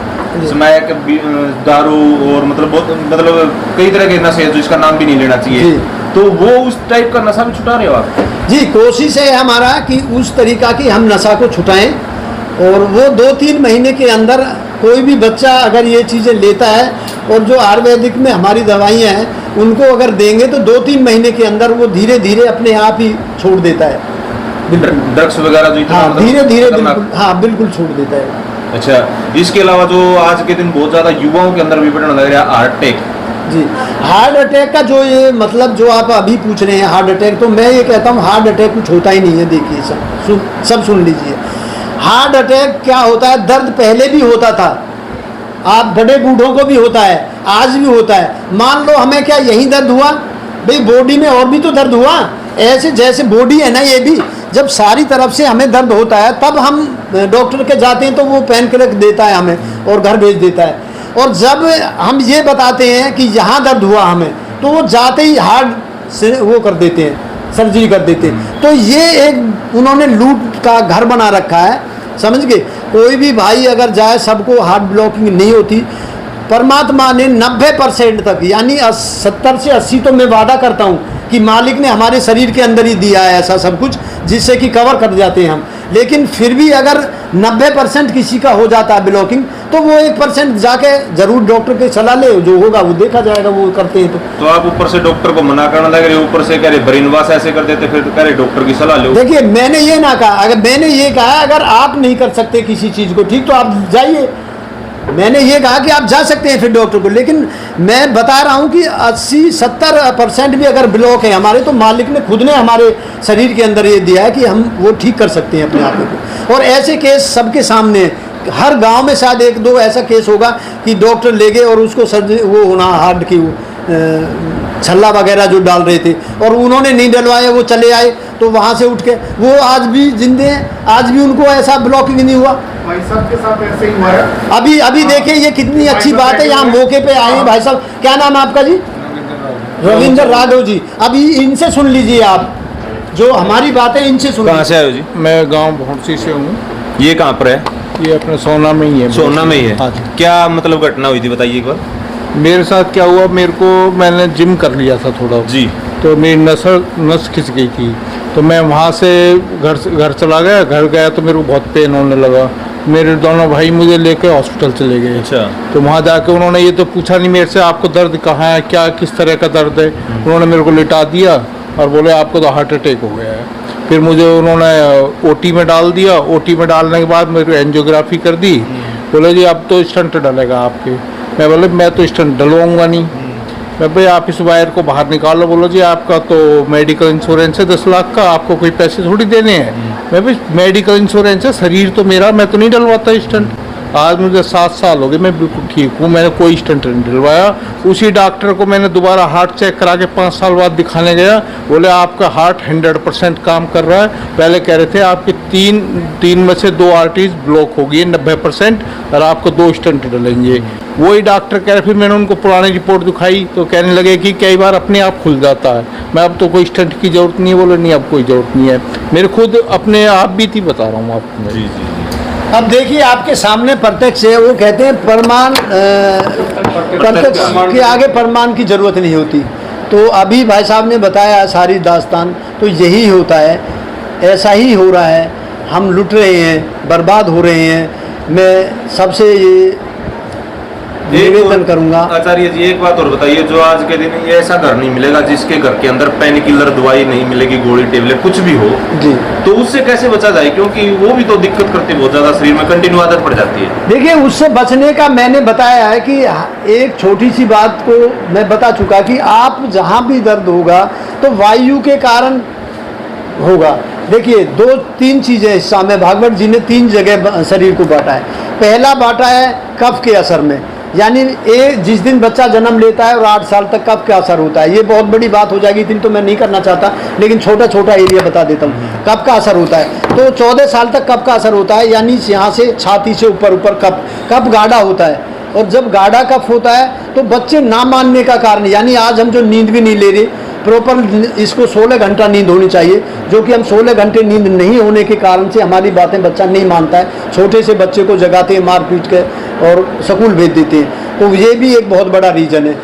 स्मैक, दारू और मतलब कई तरह के नशे जिसका नाम भी नहीं लेना चाहिए, तो वो उस टाइप का नशा भी छुटा रहे हो आप? जी, कोशिश है हमारा कि उस तरीका की हम नशा को छुटाएं, और वो 2-3 महीने के अंदर कोई भी बच्चा अगर ये चीज़ें लेता है, और जो आयुर्वेदिक में हमारी दवाइयाँ हैं उनको अगर देंगे तो 2-3 महीने के अंदर वो धीरे धीरे अपने आप ही छोड़ देता है। ड्रग्स वगैरह जो, हाँ, धीरे धीरे बिल्कुल, हाँ बिल्कुल छोड़ देता है। अच्छा, इसके अलावा जो आज के दिन बहुत ज़्यादा युवाओं के अंदर भी बढ़ने लग रहा है हार्ट अटैक। जी, हार्ट अटैक का जो ये मतलब जो आप अभी पूछ रहे हैं हार्ट अटैक, तो मैं ये कहता हूँ हार्ट अटैक कुछ होता ही नहीं है। देखिए सब सुन लीजिए, हार्ट अटैक क्या होता है? दर्द पहले भी होता था, आप बड़े बूढ़ों को भी होता है, आज भी होता है। मान लो हमें क्या यहीं दर्द हुआ, भाई बॉडी में और भी तो दर्द हुआ। ऐसे जैसे बॉडी है ना, ये भी जब सारी तरफ से हमें दर्द होता है तब हम डॉक्टर के जाते हैं तो वो पेन किलर देता है हमें और घर भेज देता है। और जब हम ये बताते हैं कि यहाँ दर्द हुआ हमें, तो वो जाते ही हार्ट से वो कर देते हैं, सर्जरी कर देते हैं। तो ये एक उन्होंने लूट का घर बना रखा है, समझ गए। कोई भी भाई अगर जाए, सबको हार्ट ब्लॉकिंग नहीं होती। परमात्मा ने 90% तक, यानी 70 से 80 तो मैं वादा करता हूँ कि मालिक ने हमारे शरीर के अंदर ही दिया है ऐसा सब कुछ, जिससे कि कवर कर जाते हैं हम। लेकिन फिर भी अगर 90% किसी का हो जाता है ब्लॉकिंग, तो वो 1% जाके जरूर डॉक्टर की सलाह ले, जो होगा वो देखा जाएगा, वो करते हैं। तो आप ऊपर से डॉक्टर को मना करने लग रहे, ऊपर से कह रहे ब्रेनवाश ऐसे कर देते, फिर कह रहे डॉक्टर की सलाह लो। देखिए, मैंने ये ना कहा, अगर मैंने ये कहा अगर आप नहीं कर सकते किसी चीज़ को ठीक, तो आप जाइए। मैंने ये कहा कि आप जा सकते हैं फिर डॉक्टर को, लेकिन मैं बता रहा हूँ कि 80-70% भी अगर ब्लॉक है हमारे, तो मालिक ने खुद ने हमारे शरीर के अंदर ये दिया है कि हम वो ठीक कर सकते हैं अपने आप को। और ऐसे केस सबके सामने, हर गांव में शायद 1-2 ऐसा केस होगा कि डॉक्टर ले गए और उसको सर्जरी वो होना हार्ट की छल्ला वगैरह जो डाल रहे थे और उन्होंने नहीं डलवाया, वो चले आए, तो वहाँ से उठ के वो आज भी जिंदे हैं, आज भी उनको ऐसा ब्लॉकिंग नहीं हुआ। भाई साहब के साथ ऐसे ही हुआ है। अभी देखिए ये कितनी अच्छी बात है, यहाँ मौके पे आए हैं भाई साहब। क्या नाम है आपका जी? रविंद्र राघव जी। अभी इनसे सुन लीजिए आप, जो हमारी बातें इनसे सुन। कहाँ से आए हो जी? मैं गांव भौंसी से हूँ। ये कहाँ पर है? ये अपने सोना में ही है। सोना में ही है। हाँ जी। क्या मतलब घटना हुई थी, बताइए एक बार। मेरे साथ क्या हुआ, मैंने जिम कर लिया था थोड़ा जी, तो मेरी नस खिंच गई थी, तो मैं वहाँ से घर चला गया। घर गया तो मेरे को बहुत पेन होने लगा। मेरे दोनों भाई मुझे लेकर हॉस्पिटल चले गए। अच्छा। तो वहाँ जाके उन्होंने ये तो पूछा नहीं मेरे से, आपको दर्द कहाँ है, क्या किस तरह का दर्द है। उन्होंने मेरे को लिटा दिया और बोले आपको तो हार्ट अटैक हो गया है। फिर मुझे उन्होंने ओटी में डाल दिया। ओटी में डालने के बाद मेरे को एंजियोग्राफी कर दी। बोले जी अब तो स्टंट डलेगा आपके। मैं बोले मैं तो स्टंट डलवाऊंगा नहीं। मैं भाई आप इस वायर को बाहर निकालो। बोलो जी आपका तो मेडिकल इंश्योरेंस है 10 लाख का, आपको कोई पैसे थोड़ी देने हैं। मैं भाई मेडिकल इंश्योरेंस है, शरीर तो मेरा, मैं तो नहीं डलवाता स्टंट। आज मुझे 7 साल हो गए, मैं बिल्कुल ठीक हूँ, मैंने कोई स्टंट नहीं डलवाया। उसी डॉक्टर को मैंने दोबारा हार्ट चेक करा के 5 साल बाद दिखाने गया। बोले आपका हार्ट 100% काम कर रहा है। पहले कह रहे थे आपके 3 में से 2 आर्टरीज ब्लॉक होगी 90% और आपको 2 स्टंट डलेंगे। वही डॉक्टर कह रहे, फिर मैंने उनको पुरानी रिपोर्ट दिखाई तो कहने लगे कि कई बार अपने आप खुल जाता है। मैं अब तो कोई स्टंट की जरूरत नहीं है। बोले नहीं अब कोई जरूरत नहीं है। मेरे खुद अपने आप भी थी, बता रहा हूँ आपको। जी जी। अब देखिए आपके सामने प्रत्यक्ष है, वो कहते हैं प्रमाण, प्रत्यक्ष के आगे प्रमाण की जरूरत नहीं होती। तो अभी भाई साहब ने बताया सारी दास्तान, तो यही होता है, ऐसा ही हो रहा है। हम लुट रहे हैं, बर्बाद हो रहे हैं। मैं सबसे ये निवेदन करूंगा। आचार्य जी एक बात और बताइए, जो आज के दिन ये ऐसा घर नहीं मिलेगा जिसके घर के अंदर पेन किलर दवाई नहीं मिलेगी, गोली टेबलेट कुछ भी हो जी, तो उससे कैसे बचा जाए? क्योंकि वो भी तो दिक्कत करती है बहुत ज्यादा, शरीर में कंटिन्यू आदत पड़ जाती है। देखिए उससे बचने का मैंने बताया है कि एक छोटी सी बात को मैं बता चुका कि आप जहाँ भी दर्द होगा तो वायु के कारण होगा। देखिए 2-3 चीज़ें इस समय भागवत जी ने 3 जगह शरीर को बांटा है। पहला बांटा है कफ के असर में, यानी जिस दिन बच्चा जन्म लेता है और 8 साल तक कफ का असर होता है। ये बहुत बड़ी बात हो जाएगी, इतनी तो मैं नहीं करना चाहता, लेकिन छोटा छोटा एरिया बता देता हूँ। कफ का असर होता है तो 14 साल तक कफ का असर होता है, यानी यहाँ से छाती से ऊपर कफ गाढ़ा होता है। और जब गाढ़ा कफ होता है तो बच्चे ना मानने का कारण, यानी आज हम जो नींद भी नहीं ले रहे प्रॉपर, इसको 16 घंटा नींद होनी चाहिए, जो कि हम 16 घंटे नींद नहीं होने के कारण से हमारी बातें बच्चा नहीं मानता है। छोटे से बच्चे को जगाते हैं मार पीट के और स्कूल भेज देते हैं, तो ये भी एक बहुत बड़ा रीज़न है।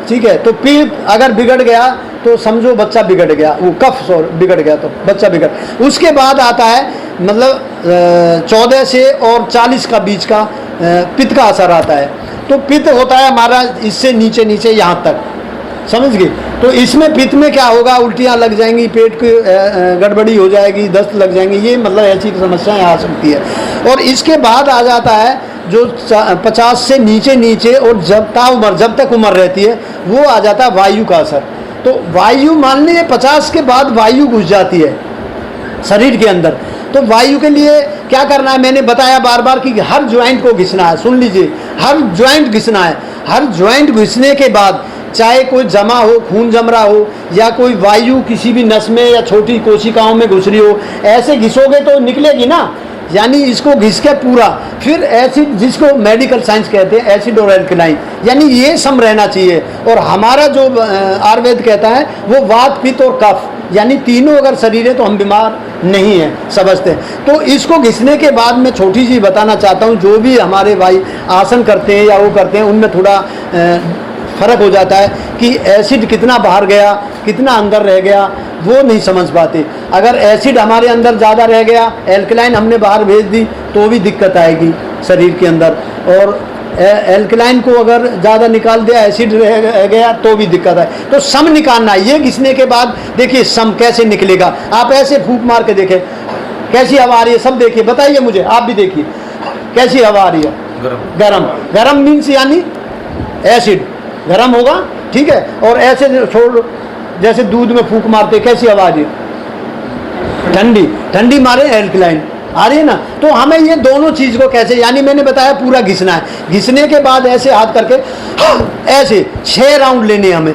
ठीक है, तो फिर अगर बिगड़ गया तो समझो बच्चा बिगड़ गया, वो कफ बिगड़ गया तो बच्चा बिगड़। उसके बाद आता है मतलब 14 से और 40 का बीच का पित्त का असर आता है। तो पित्त होता है हमारा इससे नीचे नीचे यहाँ तक, समझ गए। तो इसमें पित्त में क्या होगा, उल्टियाँ लग जाएंगी, पेट की गड़बड़ी हो जाएगी, दस्त लग जाएंगी, ये मतलब ऐसी समस्याएं आ सकती है। और इसके बाद आ जाता है जो 50 से नीचे और जब तक उम्र रहती है वो आ जाता है वायु का असर। तो वायु मान लीजिए 50 के बाद वायु घुस जाती है शरीर के अंदर। तो वायु के लिए क्या करना है, मैंने बताया बार बार कि हर ज्वाइंट को घिसना है। सुन लीजिए, हर ज्वाइंट घिसना है। हर ज्वाइंट घिसने के बाद चाहे कोई जमा हो, खून जम रहा हो, या कोई वायु किसी भी नस में या छोटी कोशिकाओं में घुस रही हो, ऐसे घिसोगे तो निकलेगी ना, यानी इसको घिस के पूरा। फिर एसिड, जिसको मेडिकल साइंस कहते हैं, एसिड और एल्कलाइन, यानी ये सम रहना चाहिए। और हमारा जो आयुर्वेद कहता है वो वात पित्त और कफ, यानी तीनों अगर शरीर है तो हम बीमार नहीं हैं, समझते हैं। तो इसको घिसने के बाद मैं छोटी सी बताना चाहता हूँ, जो भी हमारे भाई आसन करते हैं या वो करते हैं उनमें थोड़ा फ़र्क हो जाता है कि एसिड कितना बाहर गया, कितना अंदर रह गया, वो नहीं समझ पाते। अगर एसिड हमारे अंदर ज़्यादा रह गया, एल्कलाइन हमने बाहर भेज दी तो भी दिक्कत आएगी शरीर के अंदर, और एल्कलाइन को अगर ज़्यादा निकाल दिया, एसिड रह गया तो भी दिक्कत आए। तो सम निकालना, ये घिसने के बाद देखिए सम कैसे निकलेगा। आप ऐसे फूंक मार के देखें कैसी हवा आ रही है, सब देखिए, बताइए मुझे, आप भी देखिए कैसी हवा आ रही है। गरम, गरम मीन्स यानी एसिड गरम होगा, ठीक है। और ऐसे छोड़, जैसे दूध में फूंक मारते कैसी हवा आ रही है, ठंडी, ठंडी मारे एल्कलाइन आ रही है ना। तो हमें ये दोनों चीज़ को कैसे, यानी मैंने बताया पूरा घिसना है, घिसने के बाद ऐसे हाथ करके ऐसे 6 राउंड लेने हमें,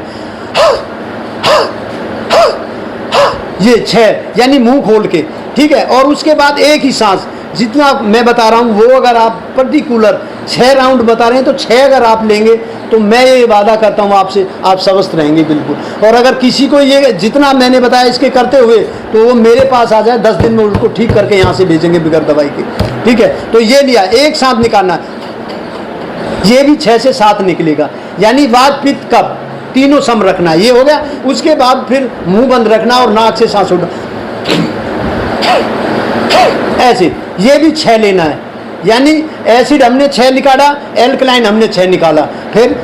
ये 6 यानी मुंह खोल के, ठीक है। और उसके बाद एक ही सांस, जितना मैं बता रहा हूँ वो अगर आप पर्टिकुलर 6 राउंड बता रहे हैं तो 6 अगर आप लेंगे तो मैं ये वादा करता हूँ आपसे, आप स्वस्थ रहेंगे बिल्कुल। और अगर किसी को ये जितना मैंने बताया इसके करते हुए तो वो मेरे पास आ जाए, 10 दिन में उसको ठीक करके यहाँ से भेजेंगे बगैर दवाई के, ठीक है। तो ये लिया, एक साथ निकालना, ये भी 6 से 7 निकलेगा, यानी वात पित्त कफ तीनों सम रखना, ये हो गया। उसके बाद फिर मुंह बंद रखना और नाक से सांस उठा, ऐसे ये भी 6 लेना है, यानी एसिड हमने 6 निकाला, एल्कलाइन हमने 6 निकाला, फिर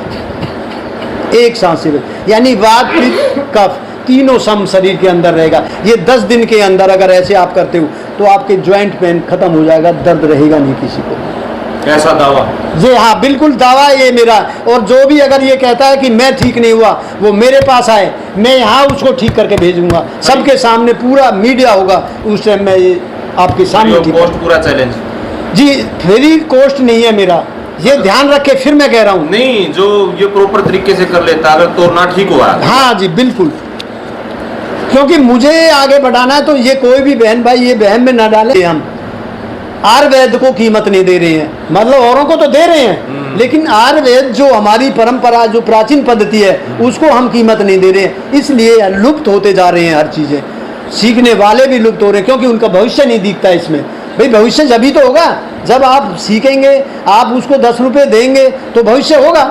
एक सांस से, यानी वात पित्त कफ तीनों सम शरीर के अंदर रहेगा। ये 10 दिन के अंदर अगर ऐसे आप करते हो तो आपके ज्वाइंट पेन खत्म हो जाएगा, दर्द रहेगा नहीं किसी को। ऐसा दावा? जी हाँ, बिल्कुल दावा ये मेरा। और जो भी अगर ये कहता है कि मैं ठीक नहीं हुआ, वो मेरे पास आए, मैं यहाँ उसको ठीक करके भेजूंगा, सबके सामने पूरा मीडिया होगा, उस टाइम मैं ये आपके सामने ठीक कॉस्ट पूरा चैलेंज जी, फ्री कॉस्ट नहीं है मेरा, ये ध्यान रखे, फिर मैं कह रहा हूँ नहीं, जो ये प्रॉपर तरीके से कर लेता अगर तो ना ठीक हुआ। हाँ जी बिल्कुल, क्योंकि मुझे आगे बढ़ाना है। तो ये कोई भी बहन भाई ये बहन में ना डाले, हम आयुर्वेद को कीमत नहीं दे रहे हैं, मतलब औरों को तो दे रहे हैं, लेकिन आयुर्वेद जो हमारी परंपरा, जो प्राचीन पद्धति है, उसको हम कीमत नहीं दे रहे हैं। इसलिए लुप्त होते जा रहे हैं हर चीज़ें, सीखने वाले भी लुप्त हो रहे हैं, क्योंकि उनका भविष्य नहीं दिखता इसमें। भाई भविष्य जभी तो होगा जब आप सीखेंगे, आप उसको 10 रुपये देंगे तो भविष्य होगा,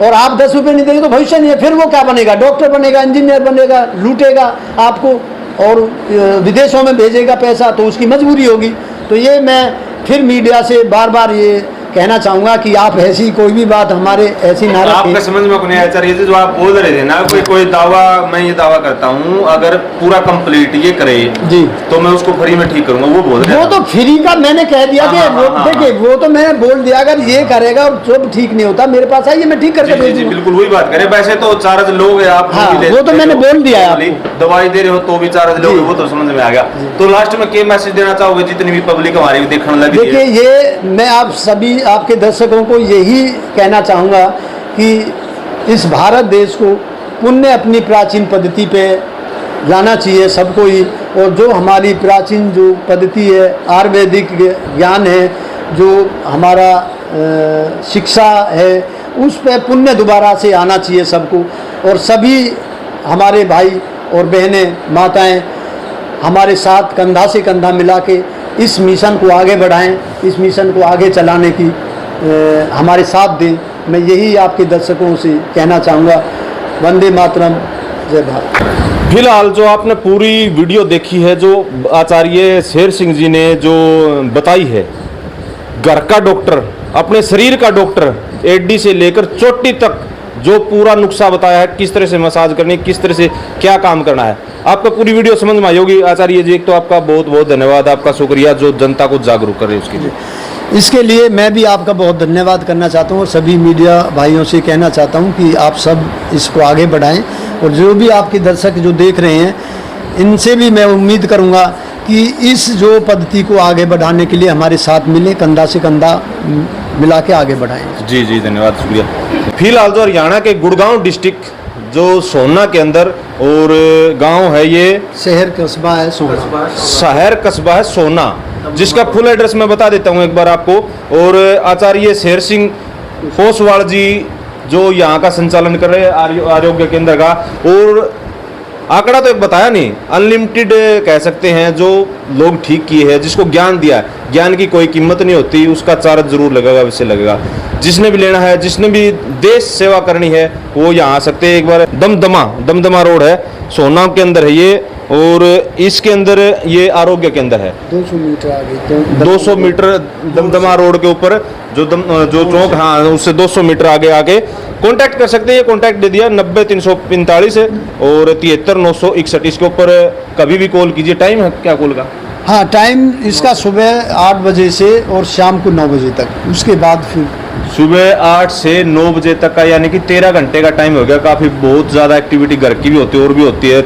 और आप 10 रुपये नहीं देंगे तो भविष्य नहीं है। फिर वो क्या बनेगा, डॉक्टर बनेगा, इंजीनियर बनेगा, लूटेगा आपको और विदेशों में भेजेगा पैसा, तो उसकी मजबूरी होगी। तो ये मैं फिर मीडिया से बार बार ये कहना चाहूँगा कि आप ऐसी कोई भी बात हमारे ऐसी ना रखें। आपका समझ में नहीं आया ये जो आप बोल रहे थे ना, कोई दावा, मैं ये दावा करता हूँ अगर पूरा कंप्लीट ये करे जी तो मैं उसको फ्री में ठीक करूंगा, वो बोल रहे हैं। वो तो फ्री का मैंने कह दिया कि देखिए वो तो मैंने बोल दिया, अगर ये करेगा और जब ठीक नहीं होता मेरे पास आइए, मैं ठीक करके भेज दूंगा। बिल्कुल वही बात करें। वैसे तो चार्ज लोग आप, वो तो मैंने बोल दिया है, दवाई दे रहे हो तो भी चार्ज लोग, वो तो समझ में आ गया। तो लास्ट में क्या मैसेज देना चाहोगे जितनी भी पब्लिक हमारी देखने लगी? देखिए ये मैं आप सभी आपके दर्शकों को यही कहना चाहूँगा कि इस भारत देश को पुण्य अपनी प्राचीन पद्धति पे लाना चाहिए सबको ही। और जो हमारी प्राचीन जो पद्धति है, आयुर्वेदिक ज्ञान है, जो हमारा शिक्षा है, उस पे पुण्य दोबारा से आना चाहिए सबको। और सभी हमारे भाई और बहनें, माताएं हमारे साथ कंधा से कंधा मिला के इस मिशन को आगे बढ़ाएं, इस मिशन को आगे चलाने की हमारे साथ दें। मैं यही आपके दर्शकों से कहना चाहूँगा। वंदे मातरम, जय भारत। फिलहाल जो आपने पूरी वीडियो देखी है, जो आचार्य शेर सिंह जी ने जो बताई है, घर का डॉक्टर, अपने शरीर का डॉक्टर, एडी से लेकर चोटी तक जो पूरा नुस्खा बताया है, किस तरह से मसाज करनी, किस तरह से क्या काम करना है, आपका पूरी वीडियो समझ में आई होगी। आचार्य जी, एक तो आपका बहुत बहुत धन्यवाद, आपका शुक्रिया जो जनता को जागरूक कर रहे हैं उसके लिए। इसके लिए मैं भी आपका बहुत धन्यवाद करना चाहता हूँ और सभी मीडिया भाइयों से कहना चाहता हूँ कि आप सब इसको आगे बढ़ाएं। और जो भी आपके दर्शक जो देख रहे हैं, इनसे भी मैं उम्मीद करूँगा कि इस जो पद्धति को आगे बढ़ाने के लिए हमारे साथ मिलें, कंधा से कंधा मिला के आगे बढ़ाएं। जी जी, धन्यवाद, शुक्रिया। फिलहाल जो हरियाणा के गुड़गांव डिस्ट्रिक्ट जो सोहना के अंदर और गांव है, ये शहर कस्बा है सोहना, शहर कस्बा है सोहना, जिसका फुल एड्रेस मैं बता देता हूँ एक बार आपको। और आचार्य शेर सिंह होसवाल जी जो यहाँ का संचालन कर रहे हैं आरोग्य केंद्र का, और आंकड़ा तो एक बताया नहीं, अनलिमिटेड कह सकते हैं जो लोग ठीक किए हैं, जिसको ज्ञान दिया है, ज्ञान की कोई कीमत नहीं होती, उसका चार्ज जरूर लगेगा, वैसे लगेगा। जिसने भी लेना है, जिसने भी देश सेवा करनी है, वो यहाँ आ सकते हैं। एक बार दमदमा रोड है, सोना के अंदर है ये, और इसके अंदर ये आरोग्य के अंदर है। 200 मीटर आगे 200 मीटर दमदमा रोड के ऊपर जो चौक, हाँ, उससे 200 मीटर आगे आके कांटेक्ट कर सकते हैं। ये कांटेक्ट दे दिया 90 345 और 73 961, इसके ऊपर कभी भी कॉल कीजिए। टाइम है क्या कॉल का? हाँ, टाइम इसका सुबह 8 बजे से और शाम को 9 बजे तक, उसके बाद फिर सुबह 8 से 9 बजे तक का, यानी कि 13 घंटे का टाइम हो गया। काफ़ी बहुत ज़्यादा एक्टिविटी घर की भी होती है और भी होती है,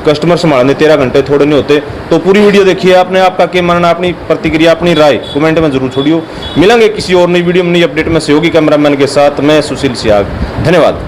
कस्टमर संभालने 13 घंटे थोड़े नहीं होते। तो पूरी वीडियो देखिए, आपने आपका क्या मानना, अपनी प्रतिक्रिया, अपनी राय कमेंट में जरूर छोड़ियो। मिलेंगे किसी और नई वीडियो में, नई अपडेट में। सहयोगी कैमरामैन के साथ मैं सुशील सियाग, धन्यवाद।